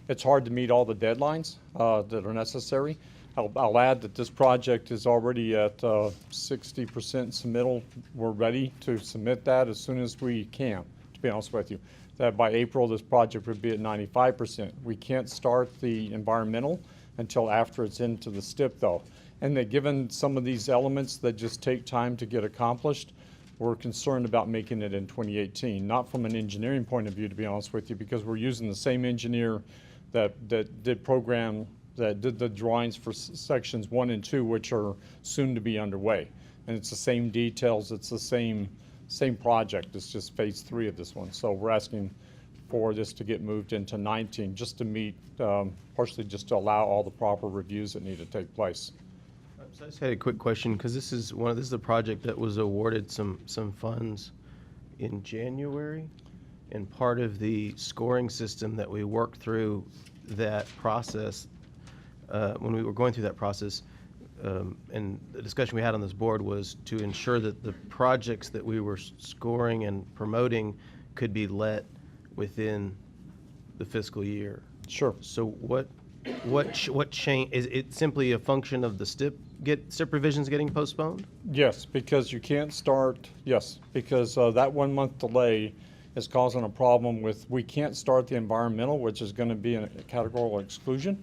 It's hard to meet all the deadlines that are necessary. I'll add that this project is already at 60% submittal. We're ready to submit that as soon as we can, to be honest with you. That by April, this project would be at 95%. We can't start the environmental until after it's into the STIP, though. And that given some of these elements that just take time to get accomplished, we're concerned about making it in 2018. Not from an engineering point of view, to be honest with you, because we're using the same engineer that did the drawings for sections 1 and 2, which are soon to be underway. And it's the same details, it's the same project, it's just phase 3 of this one. So we're asking for this to get moved into 19, just to meet, partially just to allow all the proper reviews that need to take place. So I just had a quick question, because this is the project that was awarded some funds in January, and part of the scoring system that we worked through that process, when we were going through that process, and the discussion we had on this board was to ensure that the projects that we were scoring and promoting could be let within the fiscal year. Sure. So what change, is it simply a function of the STIP revisions getting postponed? Yes, because you can't start, because that 1 month delay is causing a problem with, we can't start the environmental, which is going to be a categorical exclusion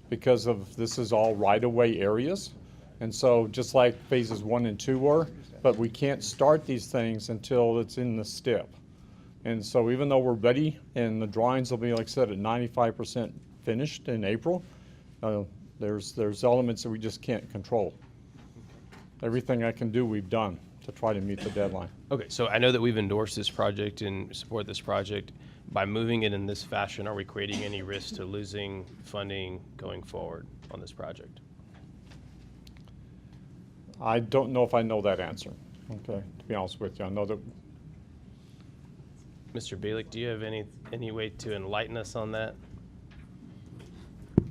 because of, this is all right-of-way areas. And so just like phases 1 and 2 were, but we can't start these things until it's in the STIP. And so even though we're ready and the drawings will be, like I said, at 95% finished in April, there's elements that we just can't control. Everything I can do, we've done to try to meet the deadline. Okay, so I know that we've endorsed this project and support this project. By moving it in this fashion, are we creating any risk to losing funding going forward on this project? I don't know if I know that answer, okay, to be honest with you. I know that. Mr. Bielik, do you have any way to enlighten us on that?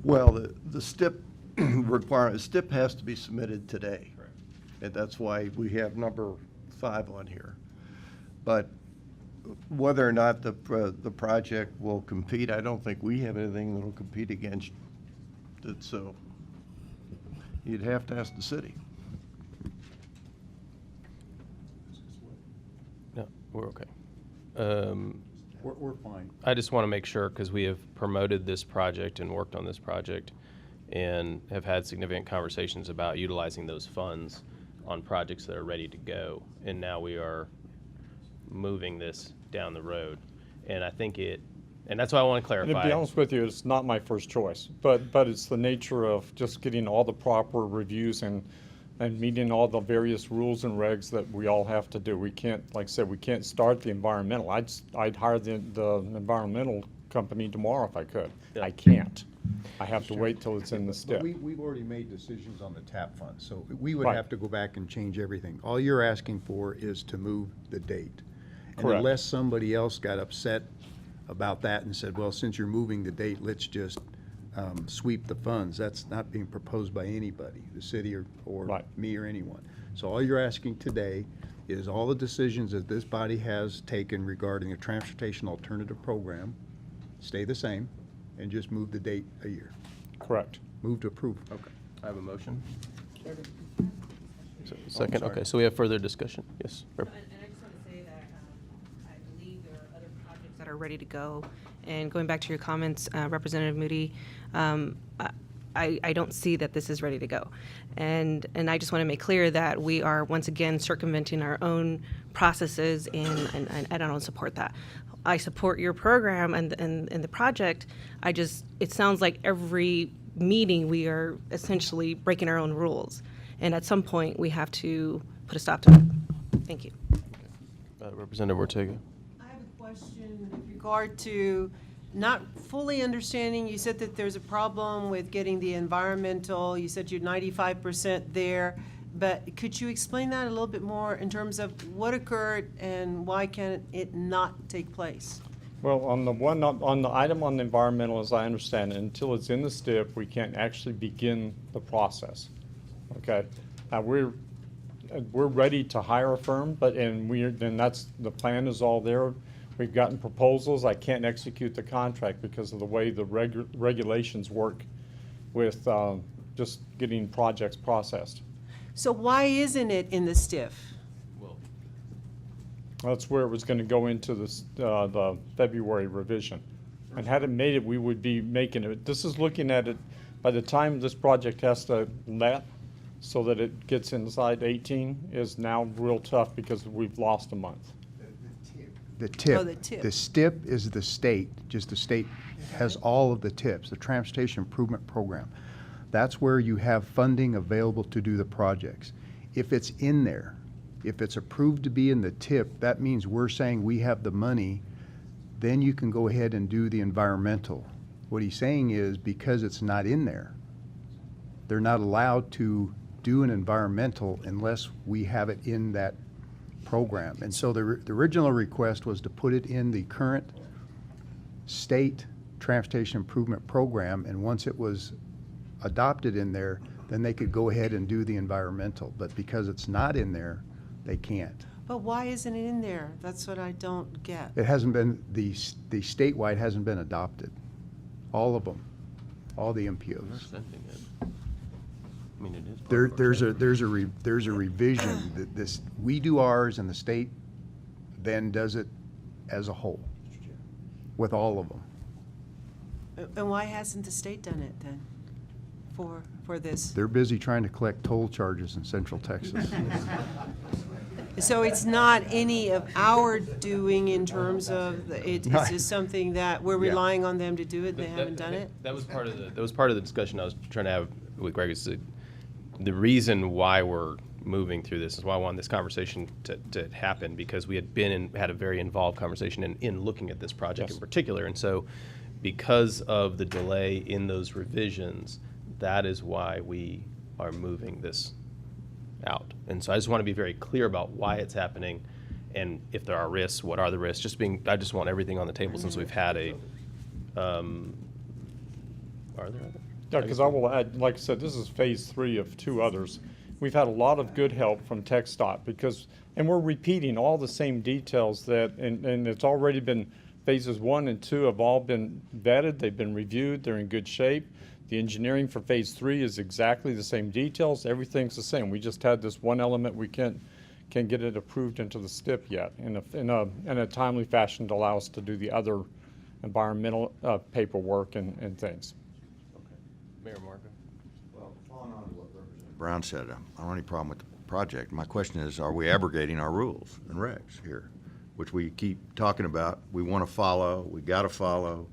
Well, the STIP requirement, STIP has to be submitted today. Correct. And that's why we have number 5 on here. But whether or not the project will compete, I don't think we have anything that will compete against it. So you'd have to ask the city. No, we're okay. We're fine. I just want to make sure, because we have promoted this project and worked on this project and have had significant conversations about utilizing those funds on projects that are ready to go. And now we are moving this down the road. And I think and that's why I want to clarify. And to be honest with you, it's not my first choice, but it's the nature of just getting all the proper reviews and meeting all the various rules and regs that we all have to do. We can't, like I said, we can't start the environmental. I'd hire the environmental company tomorrow if I could. I can't. I have to wait till it's in the STIP. We've already made decisions on the TAP fund, so we would Right. have to go back and change everything. All you're asking for is to move the date. And Correct. unless somebody else got upset about that and said, well, since you're moving the date, let's just sweep the funds. That's not being proposed by anybody, the city or Right. me or anyone. So all you're asking today is all the decisions that this body has taken regarding a transportation alternative program stay the same and just move the date a year. Correct. Move to approve. Okay. I have a motion. Second, okay, so we have further discussion. Yes. And I just want to say that I believe there are other projects that are ready to go. And going back to your comments, Representative Moody, I don't see that this is ready to go. And I just want to make clear that we are once again circumventing our own processes, and I don't support that. I support your program and the project. It sounds like every meeting we are essentially breaking our own rules. And at some point, we have to put a stop to it. Thank you. Representative Ortega. I have a question with regard to not fully understanding, you said that there's a problem with getting the environmental, you said you're 95% there, but could you explain that a little bit more in terms of what occurred and why can it not take place? Well, on the item on the environmental, as I understand it, until it's in the STIP, we can't actually begin the process. Okay? Now, we're ready to hire a firm, then that's, the plan is all there. We've gotten proposals. I can't execute the contract because of the way the regulations work with just getting projects processed. So why isn't it in the STIF? That's where it was going to go into the February revision. And had it made it, we would be making it. This is looking at it, by the time this project has to let, so that it gets inside 18, is now real tough because we've lost a month. The TIP. Oh, the TIP. The STIP is the state, just the state has all of the TIPs, the Transportation Improvement Program. That's where you have funding available to do the projects. If it's in there, if it's approved to be in the TIP, that means we're saying we have the money, then you can go ahead and do the environmental. What he's saying is because it's not in there, they're not allowed to do an environmental unless we have it in that program. And so the original request was to put it in the current state transportation improvement program, and once it was adopted in there, then they could go ahead and do the environmental. But because it's not in there, they can't. But why isn't it in there? That's what I don't get. It hasn't been, the statewide hasn't been adopted. All of them, all the MPOs. Sending it. I mean, it is. There's a revision that this, we do ours and the state then does it as a whole with all of them. And why hasn't the state done it then for this? They're busy trying to collect toll charges in Central Texas. So it's not any of our doing in terms of, it's just something that we're relying on them to do it, they haven't done it? That was part of the discussion I was trying to have with Greg. Is the reason why we're moving through this is why I wanted this conversation to happen, because we had had a very involved conversation in looking at this project in particular. And so because of the delay in those revisions, that is why we are moving this out. And so I just want to be very clear about why it's happening, and if there are risks, what are the risks. I just want everything on the table since we've had a, are there other? Yeah, because I will add, like I said, this is phase 3 of 2 others. We've had a lot of good help from TxDOT and we're repeating all the same details and it's already been, phases 1 and 2 have all been vetted, they've been reviewed, they're in good shape. The engineering for phase 3 is exactly the same details, everything's the same. We just had this one element we can't get it approved into the STIP yet in a timely fashion to allow us to do the other environmental paperwork and things. Mayor Marco. Well, following on to what Representative Brown said, I don't have any problem with the project. My question is, are we abrogating our rules and regs here, which we keep talking about? We want to follow, we got to follow.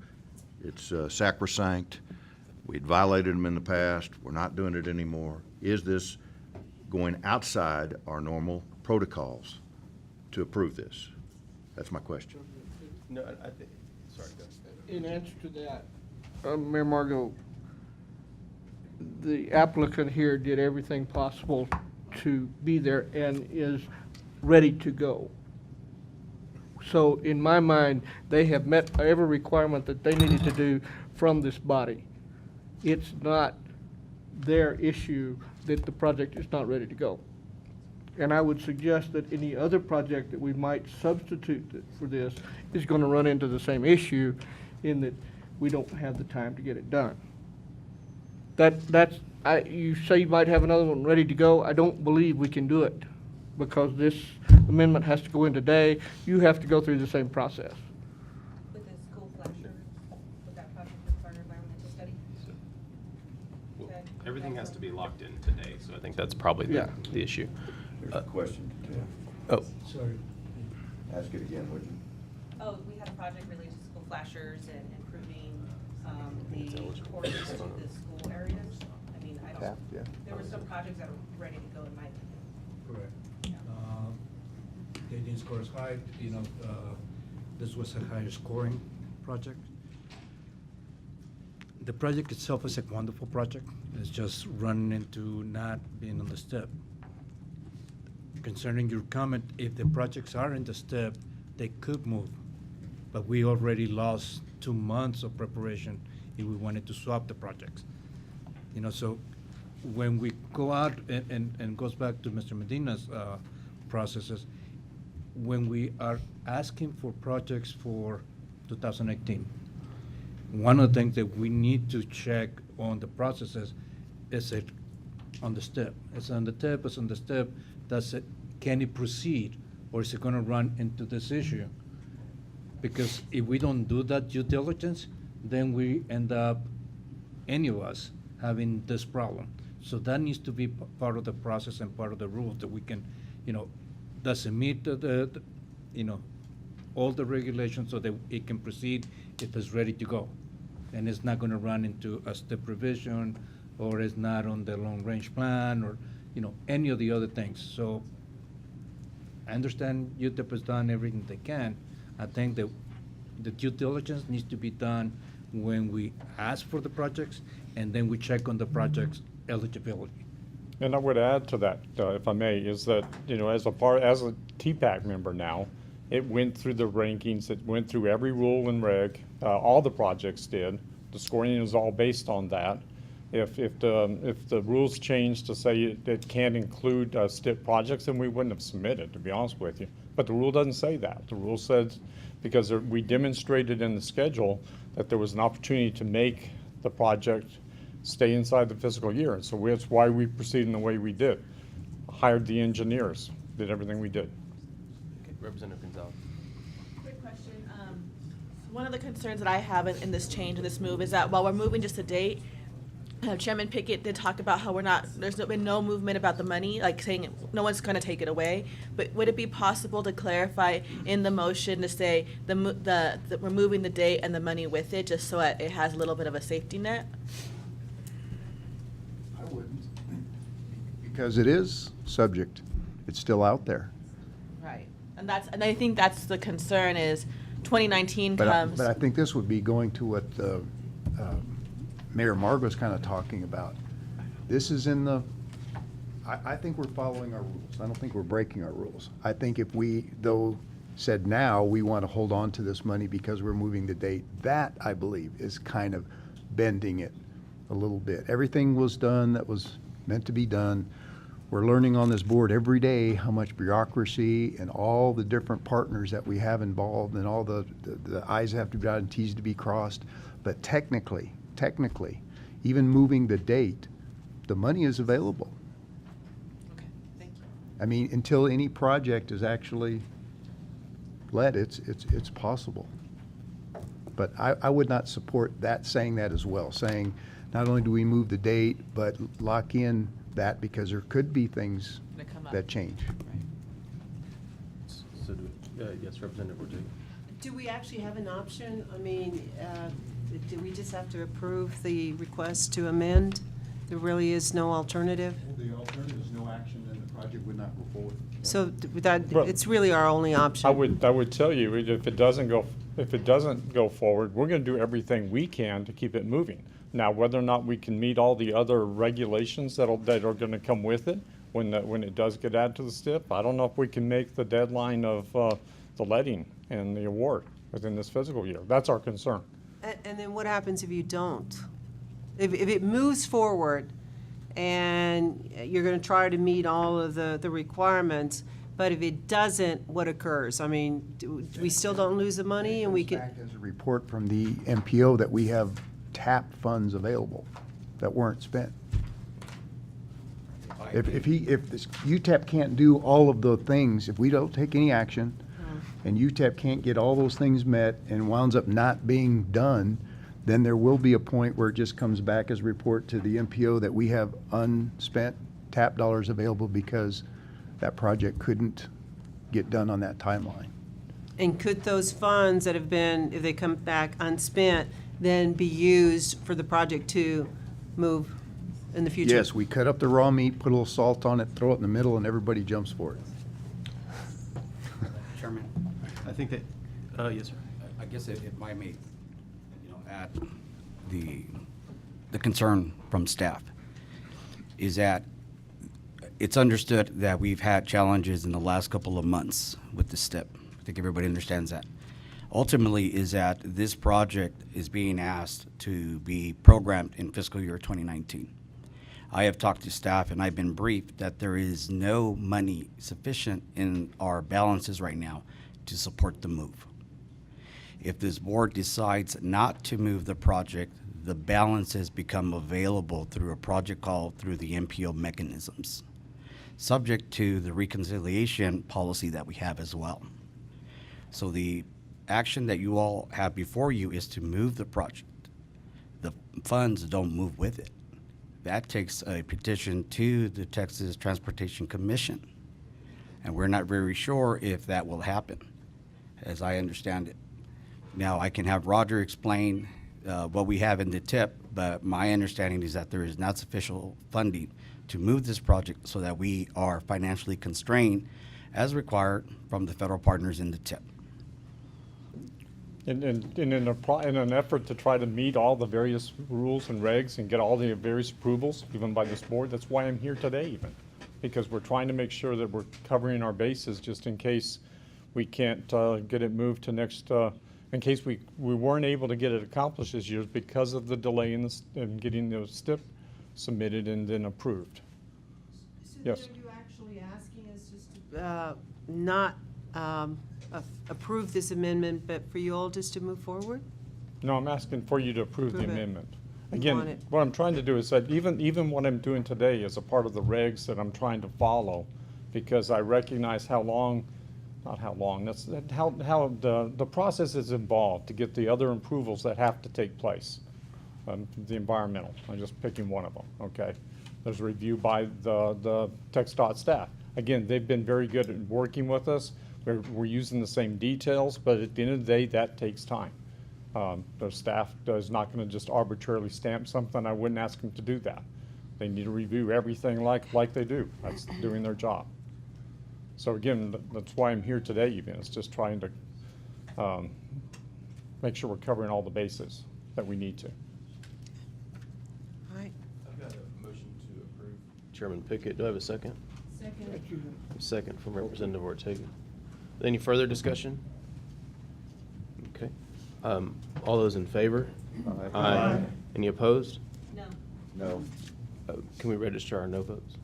It's sacrosanct. We'd violated them in the past. We're not doing it anymore. Is this going outside our normal protocols to approve this? That's my question. No, I think, sorry, go ahead. In answer to that, Mayor Margot, the applicant here did everything possible to be there and is ready to go. So in my mind, they have met every requirement that they needed to do from this body. It's not their issue that the project is not ready to go. And I would suggest that any other project that we might substitute for this is going to run into the same issue in that we don't have the time to get it done. You say you might have another one ready to go. I don't believe we can do it because this amendment has to go in today. You have to go through the same process. With the school flasher, would that project require environmental study? Well, everything has to be locked in today, so I think that's probably the issue. There's a question to Tim. Oh. Sorry. Ask it again, would you? Oh, we had a project related to school flashers and improving the courses to the school areas. I mean, there were some projects that were ready to go in my opinion. Correct. They didn't score as high, this was a higher scoring project. the project itself is a wonderful project. It's just running into not being on the step. Concerning your comment, if the projects are in the step, they could move. But we already lost 2 months of preparation if we wanted to swap the projects. You know, so when we go out and goes back to Mr. Medina's processes, when we are asking for projects for 2018, one of the things that we need to check on the processes is it on the step. It's on the tip, it's on the step. Does it, can it proceed, or is it gonna run into this issue? Because if we don't do that due diligence, then we end up, any of us, having this problem. So that needs to be part of the process and part of the rules that we can, you know, does it meet the you know, all the regulations so that it can proceed if it's ready to go? And it's not gonna run into a step revision, or it's not on the long-range plan, or, you know, any of the other things. So I understand UTEP has done everything they can. I think that the due diligence needs to be done when we ask for the projects, and then we check on the project's eligibility. And I would add to that, if I may, is that, you know, as a TPAC member now, it went through the rankings, it went through every rule and reg, all the projects did. The scoring is all based on that. If the rules change to say it can't include STIP projects, then we wouldn't have submitted, to be honest with you. But the rule doesn't say that. The rule says, because we demonstrated in the schedule that there was an opportunity to make the project stay inside the fiscal year. And so that's why we proceeded in the way we did. Hired the engineers, did everything we did. Okay, Representative Gonzalez. Quick question. One of the concerns that I have in this change, in this move, is that while we're moving just a date, Chairman Pickett did talk about how there's been no movement about the money, like saying no one's going to take it away. But would it be possible to clarify in the motion to say we're moving the date and the money with it, just so it has a little bit of a safety net? I wouldn't, because it is subject. It's still out there. Right. And I think that's the concern is 2019 But comes. I think this would be going to what Mayor Margo's kind of talking about. This is in the, I think we're following our rules. I don't think we're breaking our rules. I think if we, though, said now we want to hold on to this money because we're moving the date, that, I believe, is kind of bending it a little bit. Everything was done that was meant to be done. We're learning on this board every day how much bureaucracy and all the different partners that we have involved and all the I's have to be dotted and T's to be crossed. But technically, even moving the date, the money is available. Okay, thank you. I mean, until any project is actually let, it's possible. But I would not support that, saying that as well, saying not only do we move the date, but lock in that, because there could be things that change. So, yes, Representative Ortega. Do we actually have an option? I mean, do we just have to approve the request to amend? There really is no alternative? The alternative is no action, and the project would not go forward. So it's really our only option? I would tell you, if it doesn't go forward, we're going to do everything we can to keep it moving. Now, whether or not we can meet all the other regulations that are going to come with it when it does get added to the STIP, I don't know if we can make the deadline of the letting and the award within this fiscal year. That's our concern. And then what happens if you don't? If it moves forward and you're going to try to meet all of the requirements, but if it doesn't, what occurs? I mean, we still don't lose the money, and we can. Back as a report from the MPO that we have TAP funds available that weren't spent. If this UTEP can't do all of the things, if we don't take any action, and UTEP can't get all those things met and winds up not being done, then there will be a point where it just comes back as a report to the MPO that we have unspent TAP dollars available because that project couldn't get done on that timeline. And could those funds that have been, if they come back unspent, then be used for the project to move in the future? Yes, we cut up the raw meat, put a little salt on it, throw it in the middle, and everybody jumps for it. Chairman? I think that, yes, sir. I guess if I may, add the the concern from staff is that it's understood that we've had challenges in the last couple of months with this step. I think everybody understands that. Ultimately is that this project is being asked to be programmed in fiscal year 2019. I have talked to staff and I've been briefed that there is no money sufficient in our balances right now to support the move. If this board decides not to move the project, the balances become available through a project call through the MPO mechanisms, subject to the reconciliation policy that we have as well. So the action that you all have before you is to move the project. The funds don't move with it. That takes a petition to the Texas Transportation Commission. And we're not very sure if that will happen, as I understand it. Now, I can have Roger explain what we have in the tip, but my understanding is that there is not sufficient funding to move this project so that we are financially constrained as required from the federal partners in the tip. In an effort to try to meet all the various rules and regs and get all the various approvals, even by this board, that's why I'm here today even. Because we're trying to make sure that we're covering our bases just in case we can't get it moved to next, in case we weren't able to get it accomplished this year because of the delay in getting those STIP submitted and then approved. So Yes. are you actually asking us just to not approve this amendment, but for you all just to move forward? No, I'm asking for you to approve the Approve it. amendment. You Again, want it. what I'm trying to do is that even what I'm doing today is a part of the regs that I'm trying to follow, because I recognize how long, not how long, how the process is involved to get the other approvals that have to take place. The environmental, I'm just picking one of them, okay? There's a review by the TxDOT staff. Again, they've been very good at working with us. We're using the same details, but at the end of the day, that takes time. The staff is not going to just arbitrarily stamp something. I wouldn't ask them to do that. They need to review everything like they do. That's doing their job. So again, that's why I'm here today even. It's just trying to make sure we're covering all the bases that we need to. All right. I've got a motion to approve. Chairman Pickett, do I have a second? Second. Second from Representative Ortega. Any further discussion? Okay. All those in favor? Aye. Any opposed? No. No. Can we register our no votes?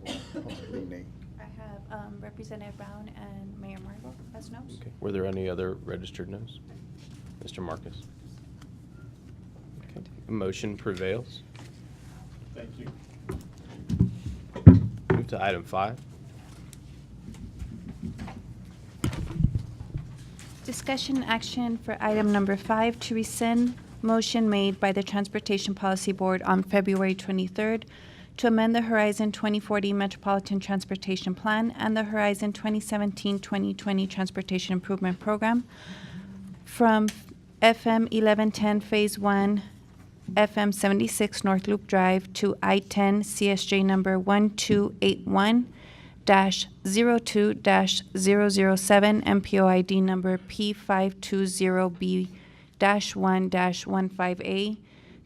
I have Representative Brown and Mayor Margot as noes. Okay. Were there any other registered noes? Mr. Marcus? Okay. Motion prevails. Thank you. Move to item 5. Discussion action for item number 5 to rescind motion made by the Transportation Policy Board on February 23rd to amend the Horizon 2040 Metropolitan Transportation Plan and the Horizon 2017-2020 Transportation Improvement Program from FM 1110 Phase 1, FM 76 North Loop Drive to I-10 CSJ number 1281-02-007, MPO ID number P520B-1-15A,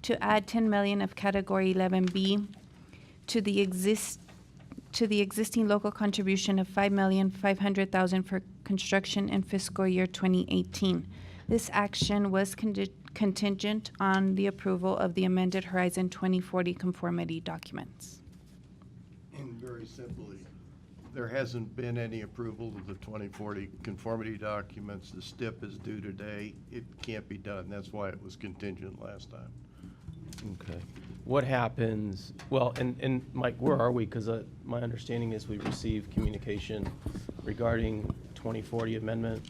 to add 10 million of Category 11B to the existing local contribution of 5,500,000 for construction in fiscal year 2018. This action was contingent on the approval of the amended Horizon 2040 conformity documents. And very simply, there hasn't been any approval of the 2040 conformity documents. The STIP is due today. It can't be done. That's why it was contingent last time. Okay. What happens, well, and Mike, where are we? Because my understanding is we received communication regarding 2040 amendment.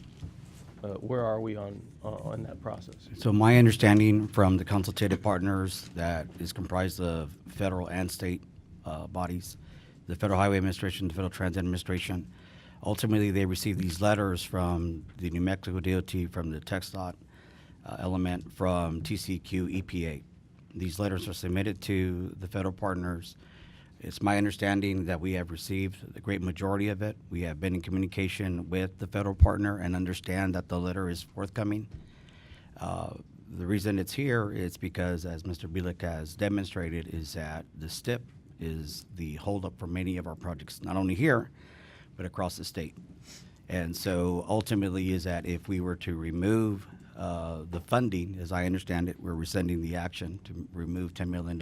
Where are we on that process? So my understanding from the consultative partners that is comprised of federal and state bodies, the Federal Highway Administration, the Federal Transit Administration, ultimately they receive these letters from the New Mexico DOT, from the TxDOT element, from TCEQ, EPA. These letters are submitted to the federal partners. It's my understanding that we have received the great majority of it. We have been in communication with the federal partner and understand that the letter is forthcoming. The reason it's here is because, as Mr. Bielek has demonstrated, is that the STIP is the holdup for many of our projects, not only here, but across the state. And so ultimately is that if we were to remove the funding, as I understand it, we're rescinding the action to remove $10 million.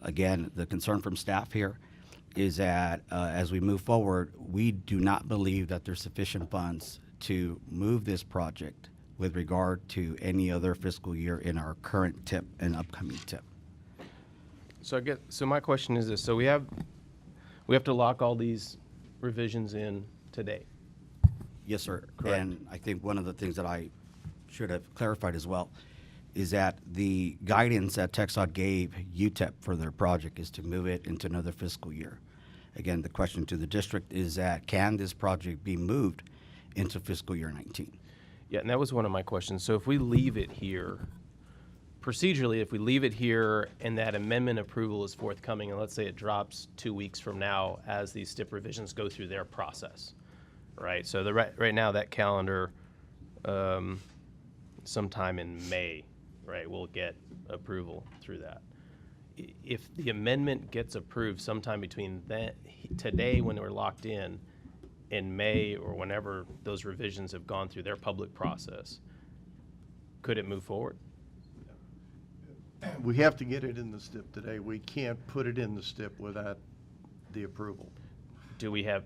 Again, the concern from staff here is that as we move forward, we do not believe that there's sufficient funds to move this project with regard to any other fiscal year in our current TIP and upcoming TIP. So my question is this: so we have to lock all these revisions in today. Yes, sir. Correct. And I think one of the things that I should have clarified as well is that the guidance that TxDOT gave UTEP for their project is to move it into another fiscal year. Again, the question to the district is that can this project be moved into fiscal year 19? Yeah, and that was one of my questions. So if we leave it here, procedurally, if we leave it here and that amendment approval is forthcoming, and let's say it drops 2 weeks from now as these STIP revisions go through their process, right? So right now that calendar, sometime in May, right, we'll get approval through that. If the amendment gets approved sometime between today when we're locked in May or whenever those revisions have gone through their public process, could it move forward? We have to get it in the STIP today. We can't put it in the STIP without the approval. Do we have?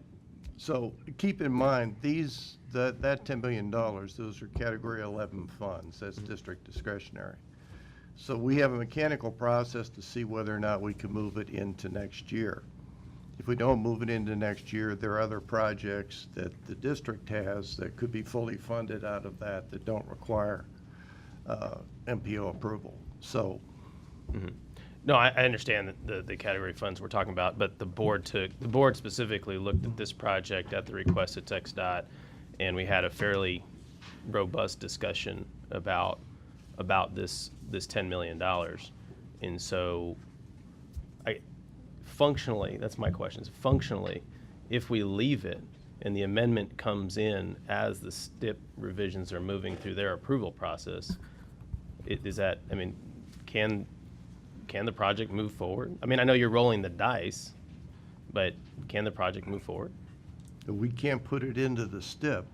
So keep in mind, that $10 million, those are Category 11 funds. That's district discretionary. So we have a mechanical process to see whether or not we can move it into next year. If we don't move it into next year, there are other projects that the district has that could be fully funded out of that don't require MPO approval. So. Mm-hmm. No, I understand that the category funds we're talking about, but the board specifically looked at this project at the request of TxDOT, and we had a fairly robust discussion about this $10 million. And so functionally, that's my question, is functionally, if we leave it and the amendment comes in as the STIP revisions are moving through their approval process, can the project move forward? I mean, I know you're rolling the dice, but can the project move forward? We can't put it into the STIP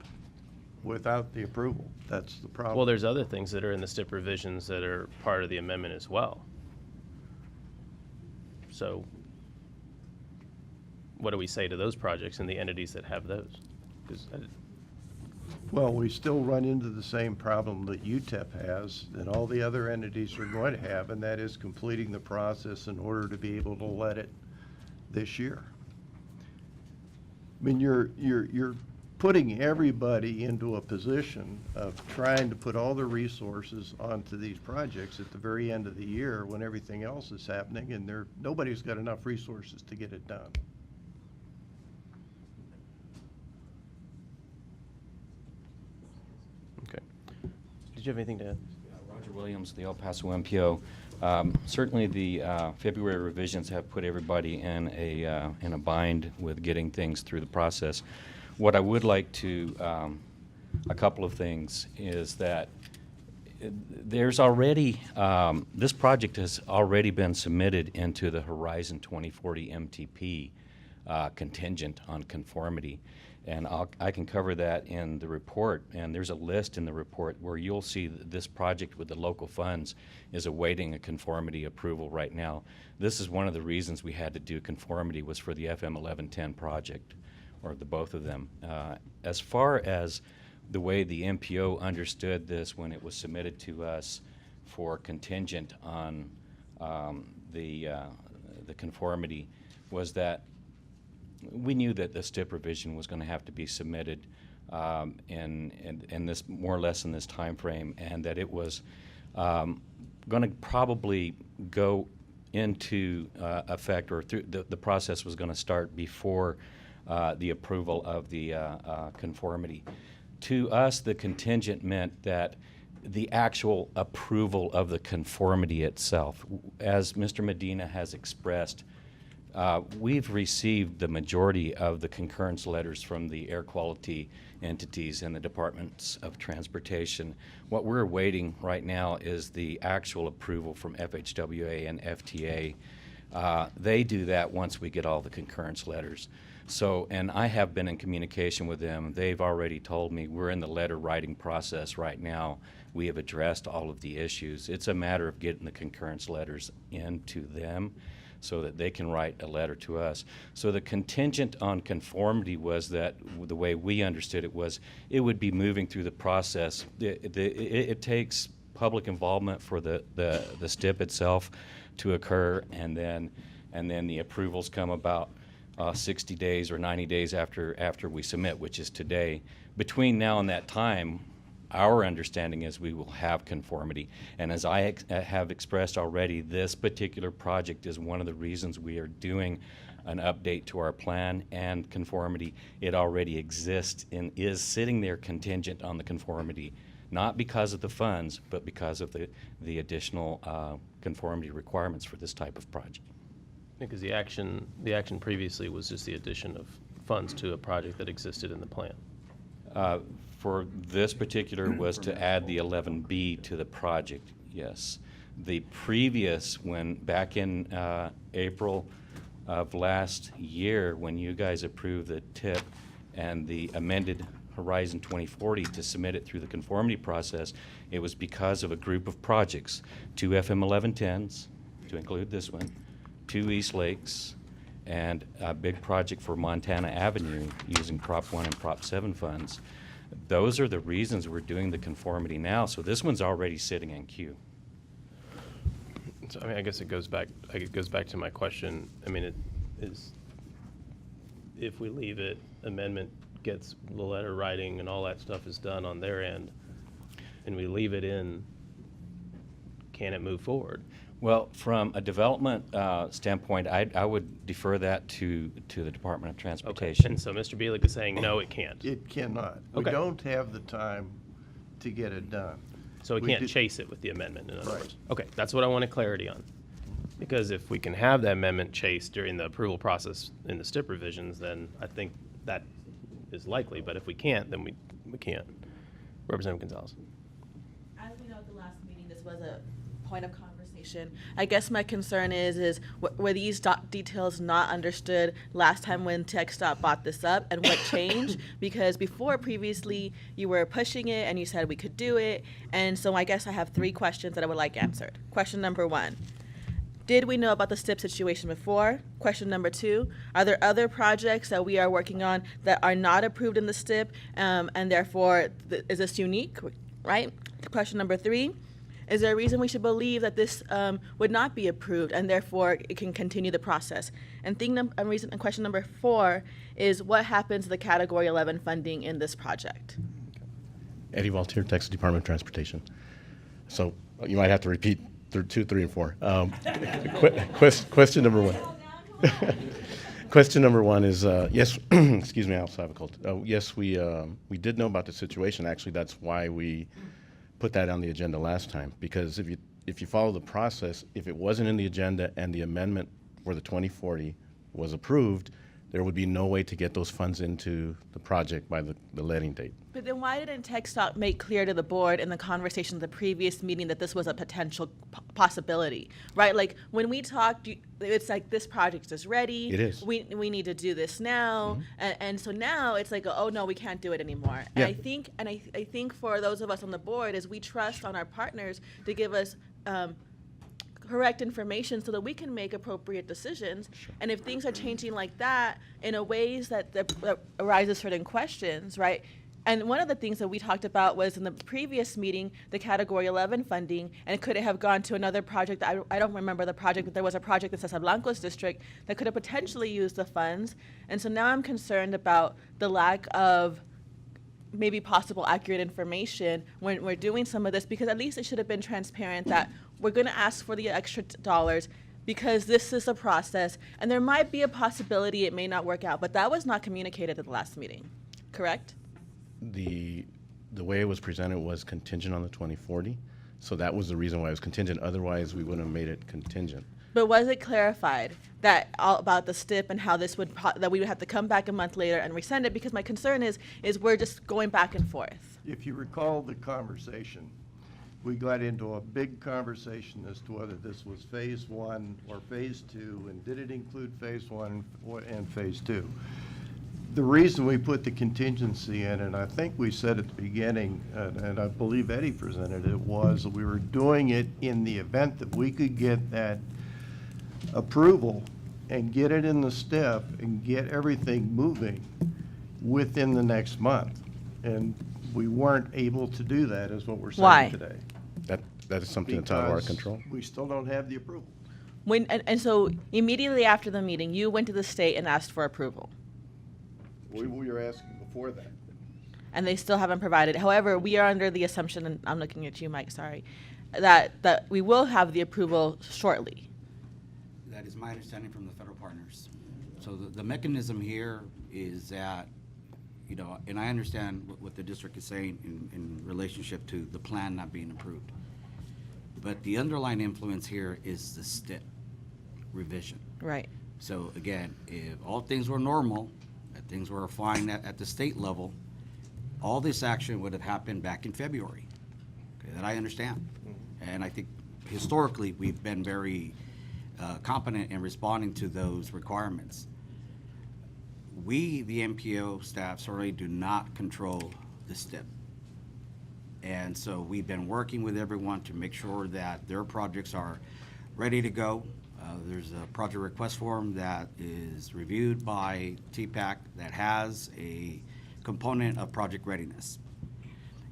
without the approval. That's the problem. Well, there's other things that are in the STIP revisions that are part of the amendment as well. So what do we say to those projects and the entities that have those? Well, we still run into the same problem that UTEP has and all the other entities are going to have, and that is completing the process in order to be able to let it this year. I mean, you're putting everybody into a position of trying to put all the resources onto these projects at the very end of the year when everything else is happening, and nobody's got enough resources to get it done. Did you have anything to add? Roger Williams, the El Paso MPO. Certainly the February revisions have put everybody in a bind with getting things through the process. What I would like to, a couple of things, is that there's already, this project has already been submitted into the Horizon 2040 MTP contingent on conformity. And I can cover that in the report, and there's a list in the report where you'll see that this project with the local funds is awaiting a conformity approval right now. This is one of the reasons we had to do conformity, was for the FM 1110 project, or the both of them. As far as the way the MPO understood this when it was submitted to us for contingent on the conformity, was that we knew that the STIP revision was going to have to be submitted in this, more or less in this time frame, and that it was going to probably go into effect, or through the process was going to start before the approval of the conformity. To us, the contingent meant that the actual approval of the conformity itself, as Mr. Medina has expressed, We've received the majority of the concurrence letters from the air quality entities and the departments of transportation. What we're awaiting right now is the actual approval from FHWA and FTA. They do that once we get all the concurrence letters. So, and I have been in communication with them. They've already told me we're in the letter writing process right now. We have addressed all of the issues. It's a matter of getting the concurrence letters into them so that they can write a letter to us. So the contingent on conformity was that, the way we understood it was, it would be moving through the process. It takes public involvement for the STIP itself to occur, and then the approvals come about 60 days or 90 days after we submit, which is today. Between now and that time, our understanding is we will have conformity. And as I have expressed already, this particular project is one of the reasons we are doing an update to our plan and conformity. It already exists and is sitting there contingent on the conformity, not because of the funds, but because of the additional conformity requirements for this type of project. Because the action previously was just the addition of funds to a project that existed in the plan. For this particular was to add the 11B to the project, yes. The previous, when back in April of last year, when you guys approved the TIP and the amended Horizon 2040 to submit it through the conformity process, it was because of a group of projects, 2 FM 1110s, to include this one, 2 East Lakes, and a big project for Montana Avenue using Prop 1 and Prop 7 funds. Those are the reasons we're doing the conformity now, so this one's already sitting in queue. So, I mean, I guess it goes back to my question. I mean, it is, if we leave it, amendment gets the letter writing and all that stuff is done on their end, and we leave it in, can it move forward? Well, from a development standpoint, I would defer that to the Department of Transportation. Okay. And so Mr. Bielik is saying, no, it can't. It cannot. Okay. We don't have the time to get it done. So we can't chase it with the amendment, in other words. Okay, that's what I wanted clarity on. Because if we can have that amendment chased during the approval process in the STIP revisions, then I think that is likely. But if we can't, then we can't. Representative Gonzalez. As we know at the last meeting, this was a point of conversation. I guess my concern is were these details not understood last time when TxDOT brought this up, and what changed? Because before, previously, you were pushing it and you said we could do it. And so I guess I have 3 questions that I would like answered. Question number 1. Did we know about the STIP situation before? Question number 2, are there other projects that we are working on that are not approved in the STIP, and therefore, is this unique, right? Question number 3, is there a reason we should believe that this would not be approved and therefore it can continue the process? And question number 4 is what happens to the Category 11 funding in this project? Eddie Valtier, Texas Department of Transportation. So you might have to repeat 2, 3, and 4. Question number 1. Question number 1 is yes. Excuse me, I also have a cold. Yes, we did know about the situation. Actually, that's why we put that on the agenda last time. Because if you follow the process, if it wasn't in the agenda and the amendment for the 2040 was approved, there would be no way to get those funds into the project by the letting date. But then why didn't TxDOT make clear to the board in the conversation of the previous meeting that this was a potential possibility, right? Like when we talked, it's like this project is ready. It is. We need to do this now, and so now it's like, oh no, we can't do it anymore. Yeah. And I think for those of us on the board is we trust on our partners to give us correct information so that we can make appropriate decisions. Sure. And if things are changing like that in a ways that arises certain questions, right? And one of the things that we talked about was in the previous meeting, the Category 11 funding, and could it have gone to another project? I don't remember the project, but there was a project in Cesar Blanco's district that could have potentially used the funds. And so now I'm concerned about the lack of maybe possible accurate information when we're doing some of this, because at least it should have been transparent that we're going to ask for the extra dollars because this is a process, and there might be a possibility it may not work out, but that was not communicated at the last meeting, correct? The way it was presented was contingent on the 2040, so that was the reason why it was contingent. Otherwise, we wouldn't have made it contingent. But was it clarified that all about the STIP and how this would that we would have to come back a month later and resend it? Because my concern is we're just going back and forth. If you recall the conversation, we got into a big conversation as to whether this was phase one or phase two, and did it include phase one and phase two. The reason we put the contingency in, and I think we said at the beginning, and I believe Eddie presented it, was that we were doing it in the event that we could get that approval and get it in the STIP and get everything moving within the next month. And we weren't able to do that, is what we're saying Why? today. That is something that's out of our Because control. we still don't have the approval. And so immediately after the meeting, you went to the state and asked for approval, We were asking before that. and they still haven't provided. However, we are under the assumption, and I'm looking at you, Mike, sorry, that we will have the approval shortly. That is my understanding from the federal partners. So the mechanism here is that, you know, and I understand what the district is saying in relationship to the plan not being approved. But the underlying influence here is the STIP revision. Right. So again, if all things were normal, and things were fine at the state level, all this action would have happened back in February. Okay, that I understand. And I think historically, we've been very competent in responding to those requirements. We, the MPO staff, certainly do not control the STIP. And so we've been working with everyone to make sure that their projects are ready to go. There's a project request form that is reviewed by TPAC that has a component of project readiness.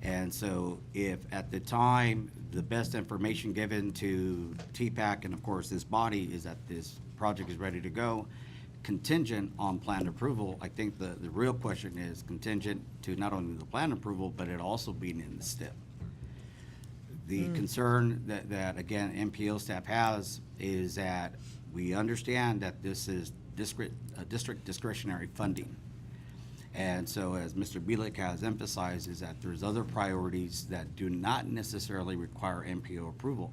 And so if at the time, the best information given to TPAC and of course this body is that this project is ready to go, contingent on plan approval, I think the real question is contingent to not only the plan approval, but it also being in the STIP. The concern that again, MPO staff has is that we understand that this is district discretionary funding. And so as Mr. Bielik has emphasized is that there's other priorities that do not necessarily require MPO approval.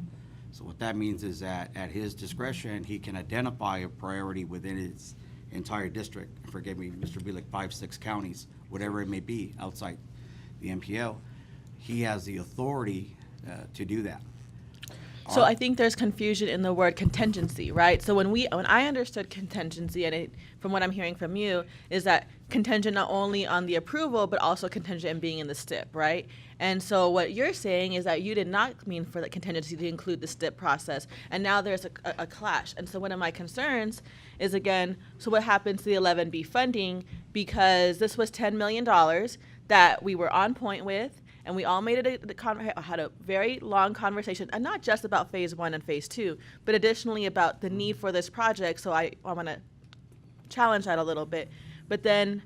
So what that means is that at his discretion, he can identify a priority within his entire district. Forgive me, Mr. Bielik, 5, 6 counties, whatever it may be outside the MPO. He has the authority to do that. So I think there's confusion in the word contingency, right? So when I understood contingency, and from what I'm hearing from you, is that contingent not only on the approval, but also contingent in being in the STIP, right? And so what you're saying is that you did not mean for the contingency to include the STIP process, and now there's a clash. And so one of my concerns is, again, so what happens to the 11B funding? Because this was $10 million that we were on point with, and we all made it had a very long conversation, and not just about phase one and phase two, but additionally about the need for this project. So I want to challenge that a little bit. But then,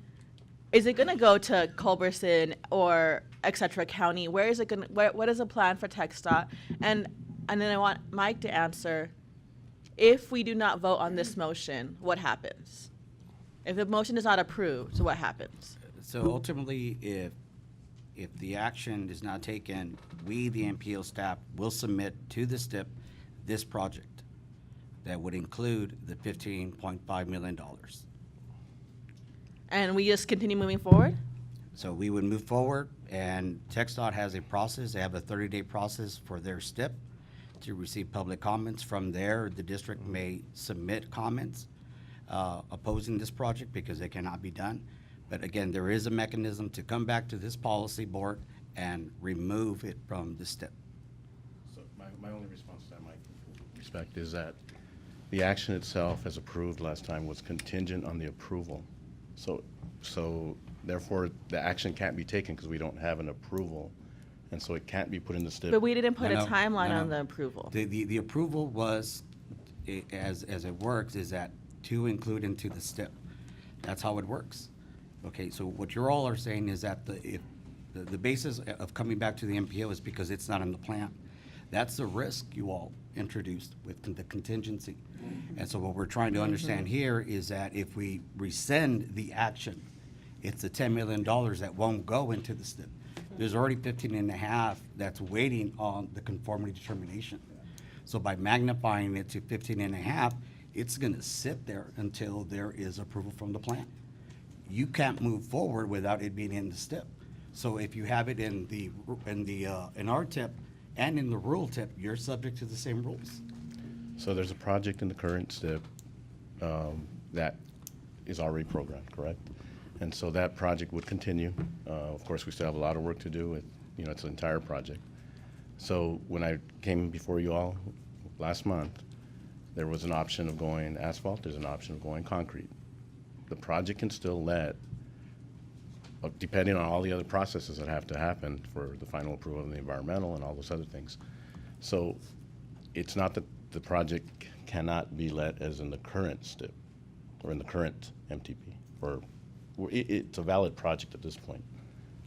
is it going to go to Culberson or et cetera county? Where is it going? What is the plan for TxDOT? And then I want Mike to answer. If we do not vote on this motion, what happens? If the motion is not approved, so what happens? So ultimately, if the action is not taken, we, the MPO staff, will submit to the STIP this project that would include the $15.5 million. And we just continue moving forward? So we would move forward, and TxDOT has a process. They have a 30-day process for their STIP to receive public comments. From there, the district may submit comments opposing this project because it cannot be done. But again, there is a mechanism to come back to this policy board and remove it from the STIP. So my only response to that, Mike, respect, is that the action itself, as approved last time, was contingent on the approval. So therefore, the action can't be taken because we don't have an approval, and so it can't be put in the STIP. But we didn't put No, a timeline no. on the approval. The approval was, as it works, is that to include into the STIP. That's how it works. Okay, so what you all are saying is that the basis of coming back to the MPO is because it's not in the plan. That's the risk you all introduced with the contingency. And so what we're trying to understand here is that if we rescind the action, it's the $10 million that won't go into the STIP. There's already 15.5 that's waiting on the conformity determination. So by magnifying it to 15.5, it's gonna sit there until there is approval from the plan. You can't move forward without it being in the STIP. So if you have it in our TIP and in the rural TIP, you're subject to the same rules. So there's a project in the current STIP that is already programmed, correct? And so that project would continue. Of course, we still have a lot of work to do with, it's an entire project. So when I came before you all last month, there was an option of going asphalt, there's an option of going concrete. The project can still depending on all the other processes that have to happen for the final approval of the environmental and all those other things. So it's not that the project cannot be let as in the current STIP or in the current MTP, it's a valid project at this point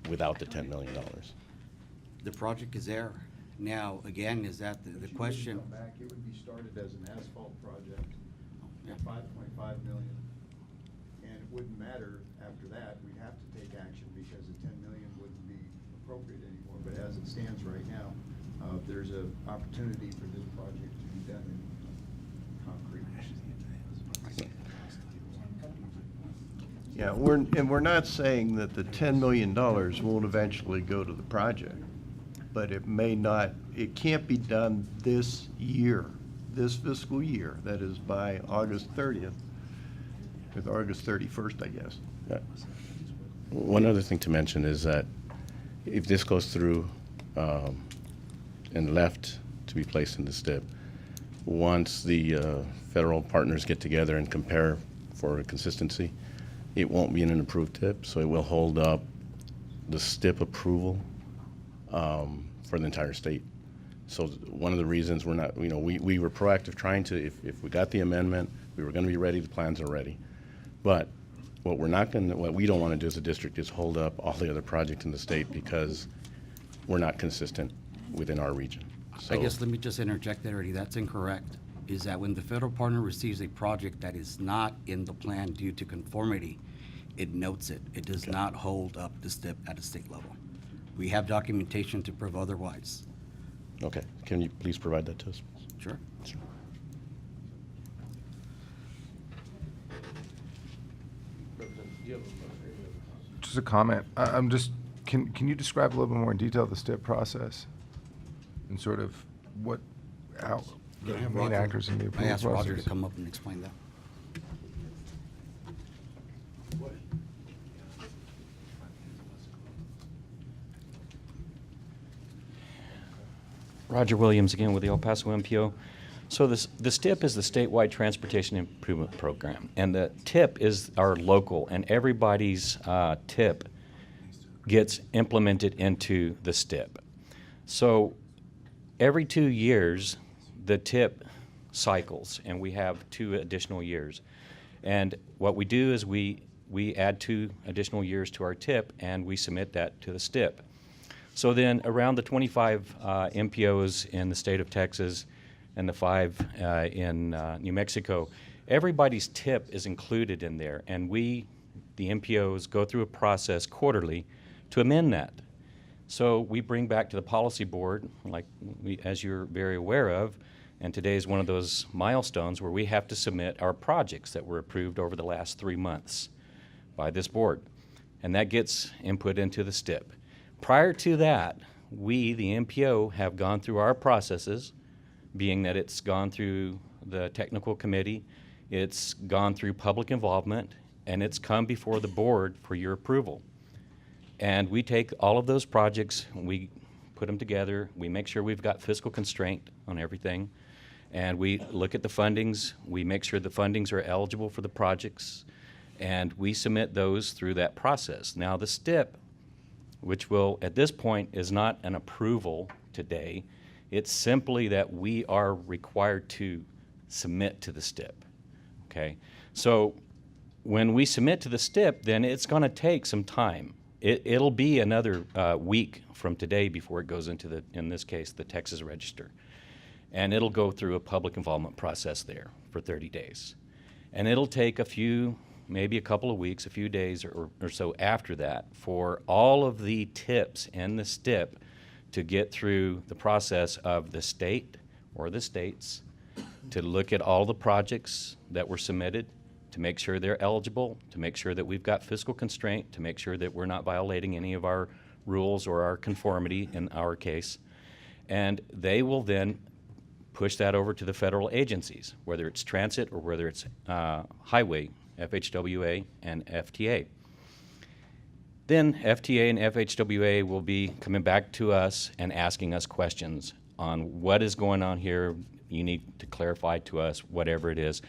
without the $10 million. The project is there. Now, again, is that the question? It would be started as an asphalt project Yeah. at 5.5 million. And it wouldn't matter after that, we'd have to take action because the 10 million wouldn't be appropriate anymore. But as it stands right now, there's an opportunity for this project to be done in concrete. Yeah, we're not saying that the $10 million won't eventually go to the project, but it can't be done this year, this fiscal year, that is by August 30th, with August 31st, I guess. One other thing to mention is that if this goes through and left to be placed in the STIP, once the federal partners get together and compare for consistency, it won't be in an approved TIP, so it will hold up the STIP approval for the entire state. So one of the reasons we're not, we were proactive trying to, if we got the amendment, we were going to be ready, the plans are ready. But what we don't want to do as a district is hold up all the other projects in the state because we're not consistent within our region. So I guess let me just interject there, Eddie, that's incorrect. Is that when the federal partner receives a project that is not in the plan due to conformity, it notes it. It does not hold up the STIP at a state level. We have documentation to prove otherwise. Okay, can you please provide that to us? Sure. Just a comment. I'm just, can you describe a little bit more in detail the STIP process and sort of how the main actors in the approval I process? asked Roger to come up and explain that. Roger Williams again with the El Paso MPO. So the STIP is the Statewide Transportation Improvement Program, and the TIP is our local, and everybody's TIP gets implemented into the STIP. So every 2 years, the TIP cycles, and we have 2 additional years. And what we do is we add 2 additional years to our TIP, and we submit that to the STIP. So then around the 25 MPOs in the state of Texas and the 5 in New Mexico, everybody's TIP is included in there, and we, the MPOs, go through a process quarterly to amend that. So we bring back to the policy board, as you're very aware of, and today is one of those milestones where we have to submit our projects that were approved over the last 3 months by this board, and that gets input into the STIP. Prior to that, we, the MPO, have gone through our processes, being that it's gone through the technical committee, it's gone through public involvement, and it's come before the board for your approval. And we take all of those projects, we put them together, we make sure we've got fiscal constraint on everything, and we look at the fundings, we make sure the fundings are eligible for the projects, and we submit those through that process. Now the STIP, which will, at this point, is not an approval today. It's simply that we are required to submit to the STIP, okay? So when we submit to the STIP, then it's gonna take some time. It'll be another week from today before it goes into in this case, the Texas Register. And it'll go through a public involvement process there for 30 days. And it'll take maybe a couple of weeks, a few days or so after that for all of the TIPs and the STIP to get through the process of the state or the states to look at all the projects that were submitted, to make sure they're eligible, to make sure that we've got fiscal constraint, to make sure that we're not violating any of our rules or our conformity in our case. And they will then push that over to the federal agencies, whether it's transit or whether it's highway, FHWA and FTA. Then FTA and FHWA will be coming back to us and asking us questions on what is going on here. You need to clarify to us whatever it is.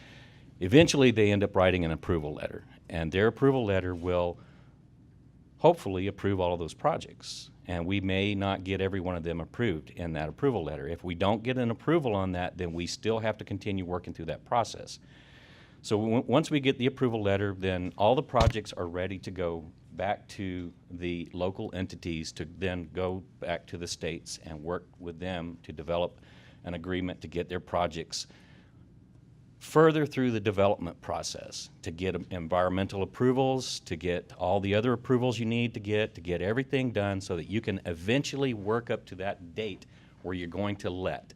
Eventually, they end up writing an approval letter, and their approval letter will hopefully approve all of those projects. And we may not get every one of them approved in that approval letter. If we don't get an approval on that, then we still have to continue working through that process. So once we get the approval letter, then all the projects are ready to go back to the local entities to then go back to the states and work with them to develop an agreement to get their projects further through the development process, to get environmental approvals, to get all the other approvals you need to get everything done so that you can eventually work up to that date where you're going to let.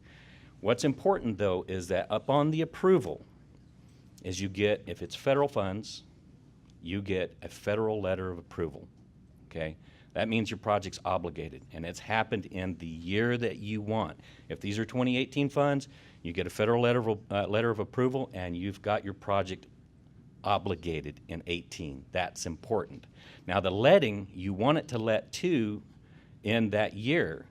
What's important, though, is that upon the approval is you get, if it's federal funds, you get a federal letter of approval, okay? That means your project's obligated, and it's happened in the year that you want. If these are 2018 funds, you get a federal letter of approval, and you've got your project obligated in 18. That's important. Now, the letting, you want it to let too in that year,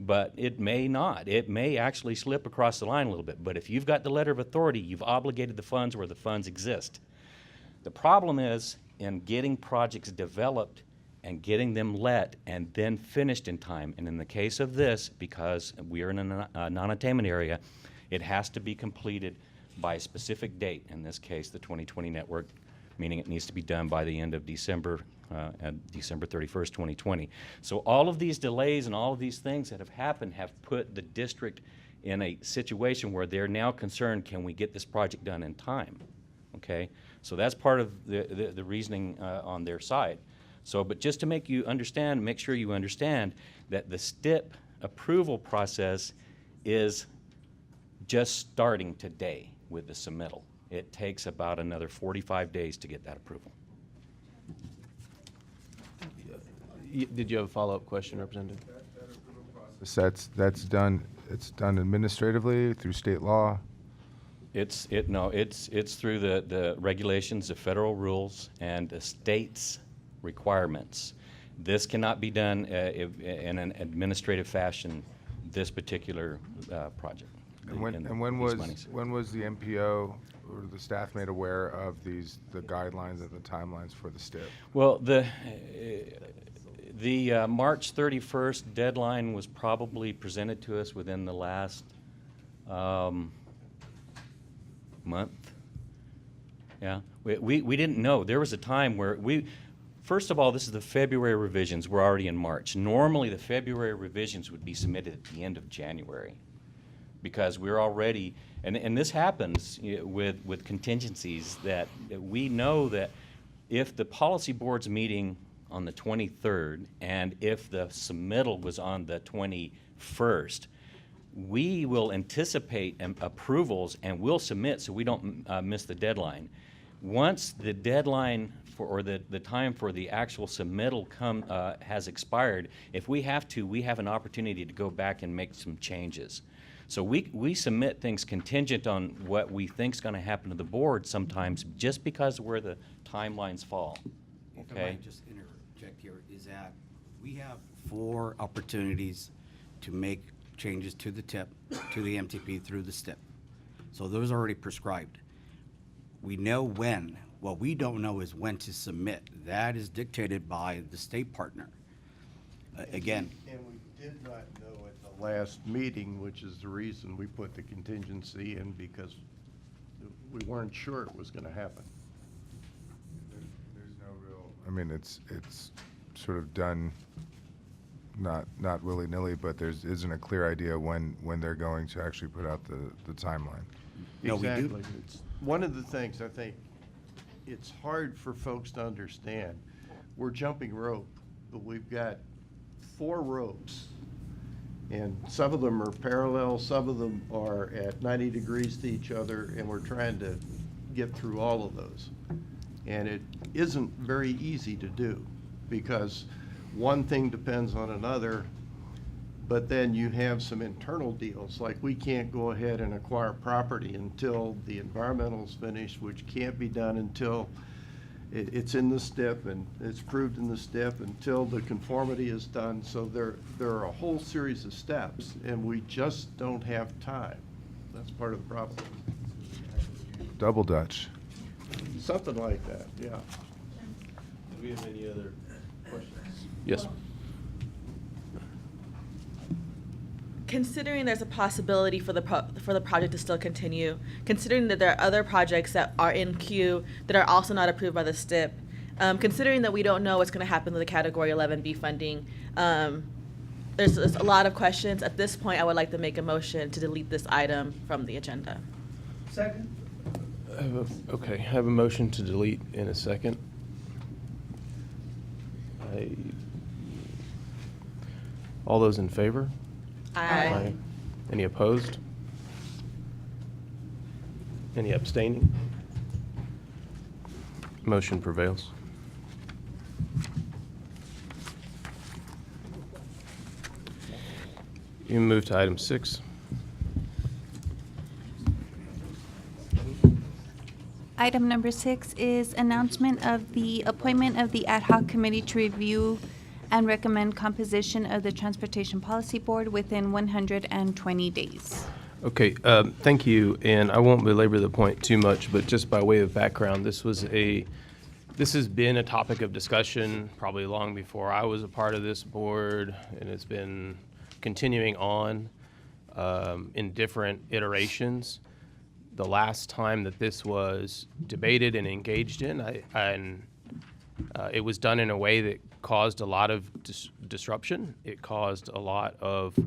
but it may not. It may actually slip across the line a little bit. But if you've got the letter of authority, you've obligated the funds where the funds exist. The problem is in getting projects developed and getting them let and then finished in time. And in the case of this, because we are in a non-attainment area, it has to be completed by a specific date, in this case the 2020 network, meaning it needs to be done by the end of December, December 31st, 2020. So all of these delays and all of these things that have happened have put the district in a situation where they're now concerned, can we get this project done in time? Okay, so that's part of the reasoning on their side. So, but just to make you understand, make sure you understand that the STIP approval process is just starting today with the submittal. It takes about another 45 days to get that approval. Did you have a follow-up question, Representative? That's done. It's done administratively through state law. It's through the regulations, the federal rules, and the state's requirements. This cannot be done in an administrative fashion, this particular project. And when was the MPO or the staff made aware of the guidelines and the timelines for the STIP? Well, the March 31st deadline was probably presented to us within the last month. Yeah, we didn't know. There was a time where first of all, this is the February revisions. We're already in March. Normally, the February revisions would be submitted at the end of January, because we're already, and this happens with contingencies, that we know that if the policy board's meeting on the 23rd and if the submittal was on the 21st, we will anticipate approvals and we'll submit so we don't miss the deadline. Once the deadline or the time for the actual submittal has expired, if we have to, we have an opportunity to go back and make some changes. So we submit things contingent on what we think is going to happen to the board sometimes, just because of where the timelines fall. If Okay? I might just interject here, is that we have 4 opportunities to make changes to the TIP, to the MTP through the STIP. So those are already prescribed. We know when. What we don't know is when to submit. That is dictated by the state partner. Again. And we did not know at the last meeting, which is the reason we put the contingency in, because we weren't sure it was going to happen. There's no real, I mean, it's sort of done, not willy-nilly, but there isn't a clear idea when they're going to actually put out the timeline. No, exactly. It's one of the things I think it's hard for folks to understand. We're jumping rope, but we've got 4 ropes, And some of them are parallel, some of them are at 90 degrees to each other, and we're trying to get through all of those. And it isn't very easy to do, because one thing depends on another, but then you have some internal deals, like we can't go ahead and acquire property until the environmental's finished, which can't be done until it's in the STIP and it's approved in the STIP, until the conformity is done. So there are a whole series of steps, and we just don't have time. That's part of the problem. Double Dutch. Something like that, yeah. Do we have any other questions? Yes. Considering there's a possibility for the project to still continue, considering that there are other projects that are in queue that are also not approved by the STIP, considering that we don't know what's going to happen with the Category 11B funding, there's a lot of questions. At this point, I would like to make a motion to delete this item from the agenda. Second? Okay, I have a motion to delete in a second. All those in favor? Aye. Any opposed? Any abstaining? Motion prevails. You move to item 6. Item number 6 is announcement of the appointment of the ad hoc committee to review and recommend composition of the Transportation Policy Board within 120 days. Okay, thank you, and I won't belabor the point too much, but just by way of background, this has been a topic of discussion probably long before I was a part of this board, and it's been continuing on in different iterations. The last time that this was debated and engaged in, it was done in a way that caused a lot of disruption. It caused a lot of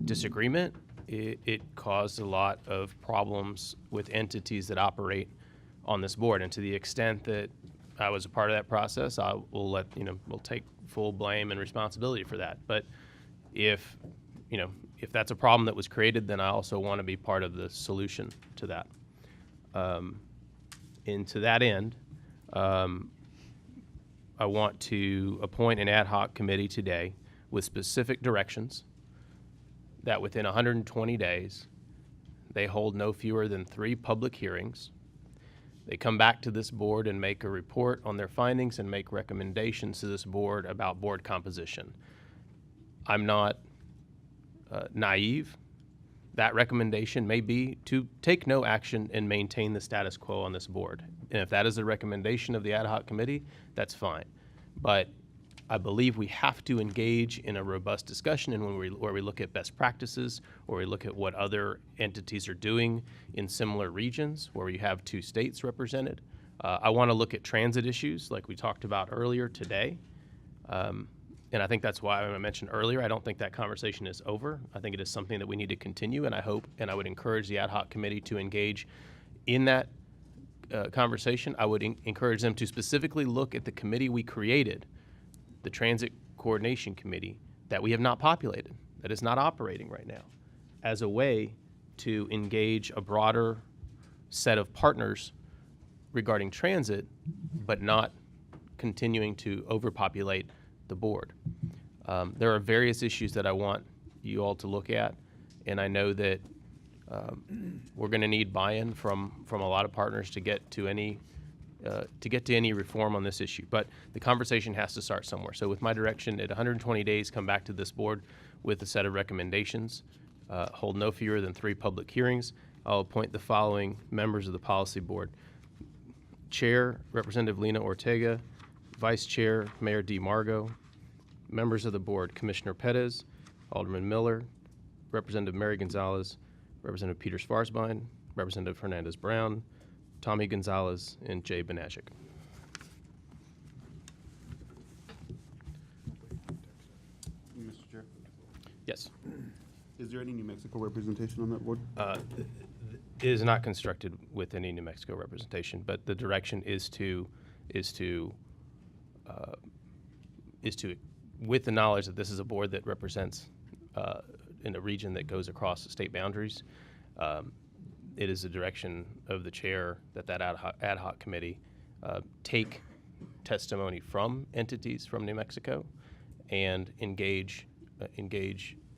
disagreement. It caused a lot of problems with entities that operate on this board. And to the extent that I was a part of that process, we'll take full blame and responsibility for that. But if that's a problem that was created, then I also want to be part of the solution to that. And to that end, I want to appoint an ad hoc committee today with specific directions that within 120 days, they hold no fewer than 3 public hearings. They come back to this board and make a report on their findings and make recommendations to this board about board composition. I'm not naive. That recommendation may be to take no action and maintain the status quo on this board. And if that is the recommendation of the ad hoc committee, that's fine. But I believe we have to engage in a robust discussion, and where we look at best practices, or we look at what other entities are doing in similar regions where you have 2 states represented. I want to look at transit issues like we talked about earlier today. And I think that's why I mentioned earlier, I don't think that conversation is over. I think it is something that we need to continue, and I hope and I would encourage the ad hoc committee to engage in that conversation. I would encourage them to specifically look at the committee we created, the Transit Coordination Committee, that we have not populated, that is not operating right now, as a way to engage a broader set of partners regarding transit, but not continuing to overpopulate the board. There are various issues that I want you all to look at, and I know that we're going to need buy-in from a lot of partners to get to any reform on this issue. But the conversation has to start somewhere. So with my direction, at 120 days, come back to this board with a set of recommendations. Hold no fewer than 3 public hearings. I'll appoint the following members of the policy board: Chair, Representative Lena Ortega; Vice Chair, Mayor D. Margo; members of the board, Commissioner Pettis, Alderman Miller, Representative Mary Gonzalez, Representative Peter Schwarzbein, Representative Hernandez Brown, Tommy Gonzalez, and Jay Banashik. Mr. Chair? Yes. Is there any New Mexico representation on that board? It is not constructed with any New Mexico representation, but the direction is to, with the knowledge that this is a board that represents in a region that goes across the state boundaries. It is the direction of the chair that ad hoc committee take testimony from entities from New Mexico and engage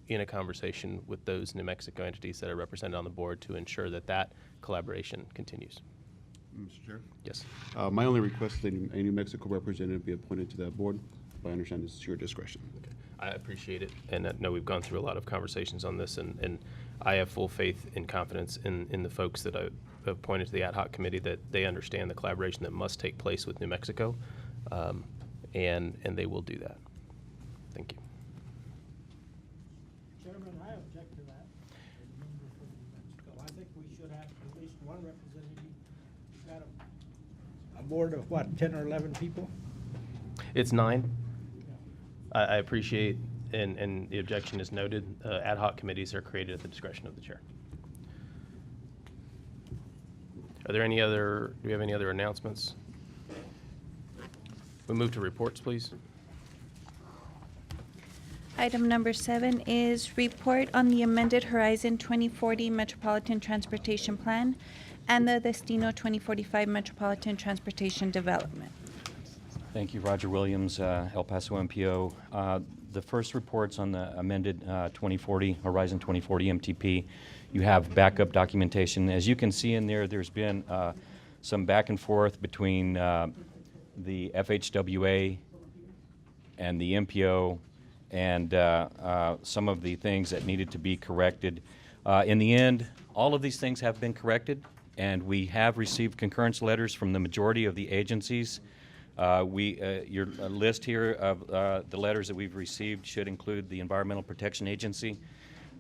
in a conversation with those New Mexico entities that are represented on the board to ensure that collaboration continues. Mr. Chair? Yes. My only request is that a New Mexico representative be appointed to that board, but I understand this is your discretion. Okay. I appreciate it, and I know we've gone through a lot of conversations on this, and I have full faith and confidence in the folks that I've appointed to the ad hoc committee that they understand the collaboration that must take place with New Mexico, and they will do that. Thank you. Chairman, I object to that. Member from New Mexico. I think we should have at least one representative. We've got a board of what, 10 or 11 people? It's 9. I appreciate, and the objection is noted. Ad hoc committees are created at the discretion of the chair. Are there any other, do we have any other announcements? We move to reports, please. Item number 7 is report on the amended Horizon 2040 Metropolitan Transportation Plan and the Destino 2045 Metropolitan Transportation Development. Thank you, Roger Williams, El Paso MPO. The first report's on the amended 2040, Horizon 2040 MTP. You have backup documentation. As you can see in there, there's been some back and forth between the FHWA and the MPO and some of the things that needed to be corrected. In the end, all of these things have been corrected, and we have received concurrence letters from the majority of the agencies. Your list here of the letters that we've received should include the Environmental Protection Agency.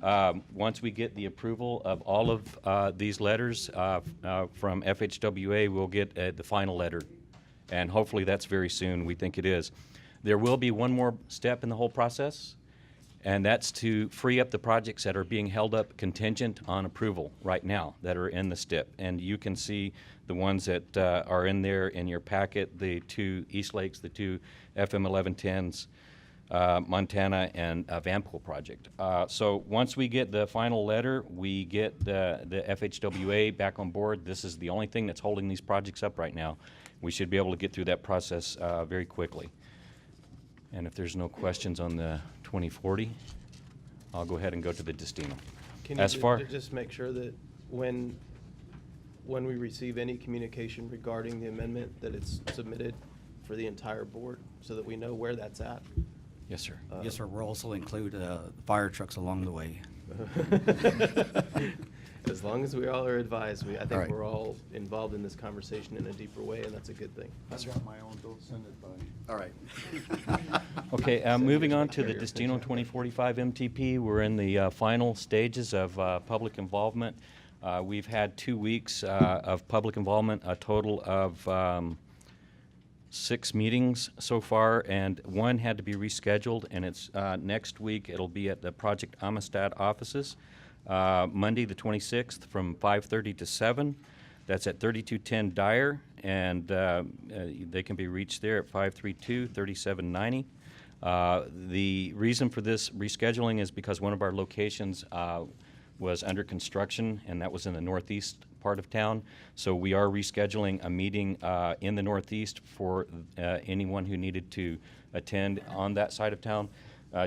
Once we get the approval of all of these letters from FHWA, we'll get the final letter, and hopefully that's very soon. We think it is. There will be one more step in the whole process, and that's to free up the projects that are being held up contingent on approval right now that are in the STIP. And you can see the ones that are in there in your packet, the 2 East Lakes, the 2 FM 1110s, Montana, and Vanpool project. So once we get the final letter, we get the FHWA back on board. This is the only thing that's holding these projects up right now. We should be able to get through that process very quickly. And if there's no questions on the 2040, I'll go ahead and go to the Destino. Can you just make sure that when we receive any communication regarding the amendment, that it's submitted for the entire board so that we know where that's at? Yes, sir. Yes, sir. We'll also include fire trucks along the way. As long as we all are advised, I think right. we're all involved in this conversation in a deeper way, and that's a good thing. I've got my own, don't send it, buddy. All right. Okay, moving on to the Destino 2045 MTP. We're in the final stages of public involvement. We've had 2 weeks of public involvement, a total of 6 meetings so far, and 1 had to be rescheduled, and it's next week. It'll be at the Project Amistad offices, Monday the 26th from 5:30 to 7. That's at 3210 Dyer, and they can be reached there at 532-3790. The reason for this rescheduling is because one of our locations was under construction, and that was in the northeast part of town. So we are rescheduling a meeting in the northeast for anyone who needed to attend on that side of town.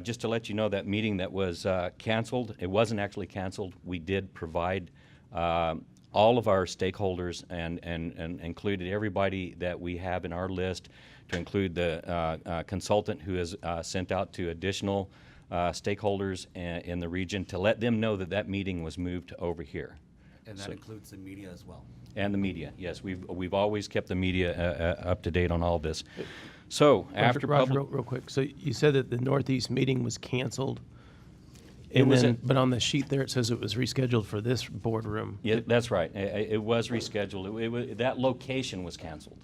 Just to let you know, that meeting that was canceled, it wasn't actually canceled. We did provide all of our stakeholders and included everybody that we have in our list, to include the consultant who has sent out to additional stakeholders in the region to let them know that that meeting was moved over here. And that includes the media as well. And the media, yes. We've always kept the media up to date on all this. So after Roger, real quick. So you said that the Northeast meeting was canceled, but on the sheet there it says it was rescheduled for this boardroom. Yeah, that's right. It was rescheduled. That location was canceled.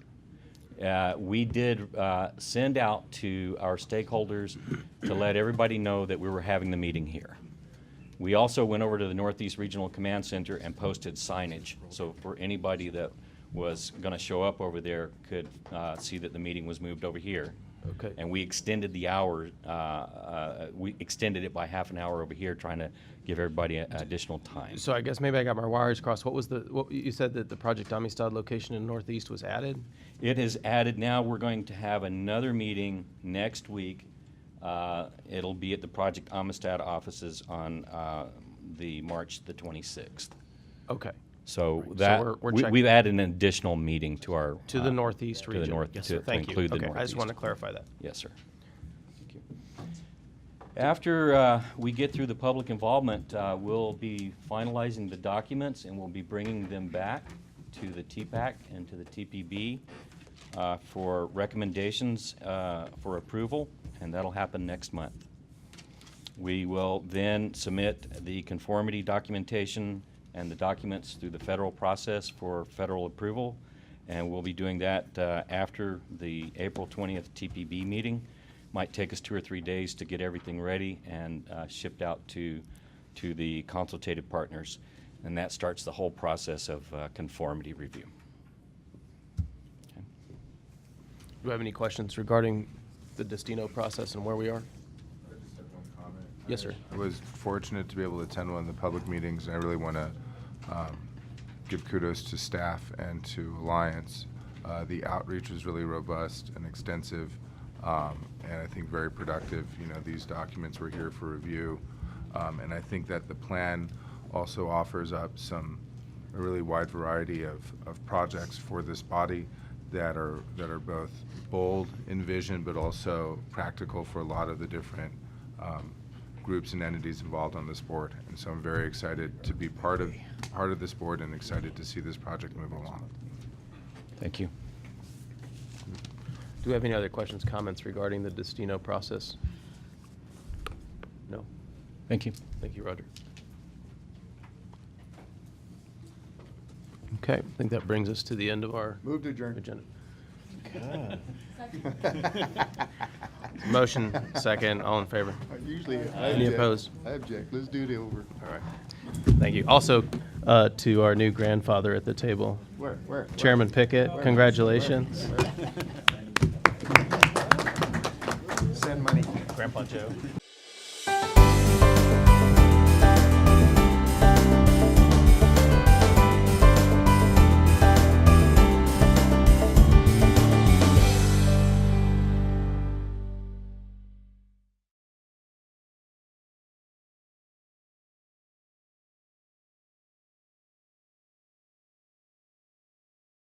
We did send out to our stakeholders to let everybody know that we were having the meeting here. We also went over to the Northeast Regional Command Center and posted signage. So for anybody that was going to show up over there could see that the meeting was moved over here. Okay. And we extended the hour, we extended it by half an hour over here, trying to give everybody additional time. So I guess maybe I got my wires crossed. What you said that the Project Amistad location in Northeast was added? It is added. Now we're going to have another meeting next week. It'll be at the Project Amistad offices on the March the 26th. Okay. So So that we're checking. we've added an additional meeting to our To the Northeast to region. the north Yes, to, sir. Thank to you. include the Okay, Northeast. I just want to clarify that. Yes, sir. Thank you. After we get through the public involvement, we'll be finalizing the documents and we'll be bringing them back to the TPAC and to the TPB for recommendations for approval, and that'll happen next month. We will then submit the conformity documentation and the documents through the federal process for federal approval, and we'll be doing that after the April 20th TPB meeting. Might take us 2 or 3 days to get everything ready and shipped out to the consultative partners, and that starts the whole process of conformity review. Do you have any questions regarding the Destino process and where we are? Yes, sir. I was fortunate to be able to attend one of the public meetings, and I really want to give kudos to staff and to Alliance. The outreach was really robust and extensive, and I think very productive. You know, these documents were here for review, and I think that the plan also offers up a really wide variety of projects for this body that are both bold in vision, but also practical for a lot of the different groups and entities involved on this board. And so I'm very excited to be part of this board and excited to see this project move along. Thank you. Do we have any other questions, comments regarding the Destino process? No? Thank you. Thank you, Roger. Okay, I think that brings us to the end of our Move to adjourn. agenda. Motion, second, all in favor? Usually, Any opposed? I object. Let's do it over. All right. Thank you. Also, to our new grandfather at the table. Where? Chairman Pickett, congratulations. Send money. Grandpa Joe.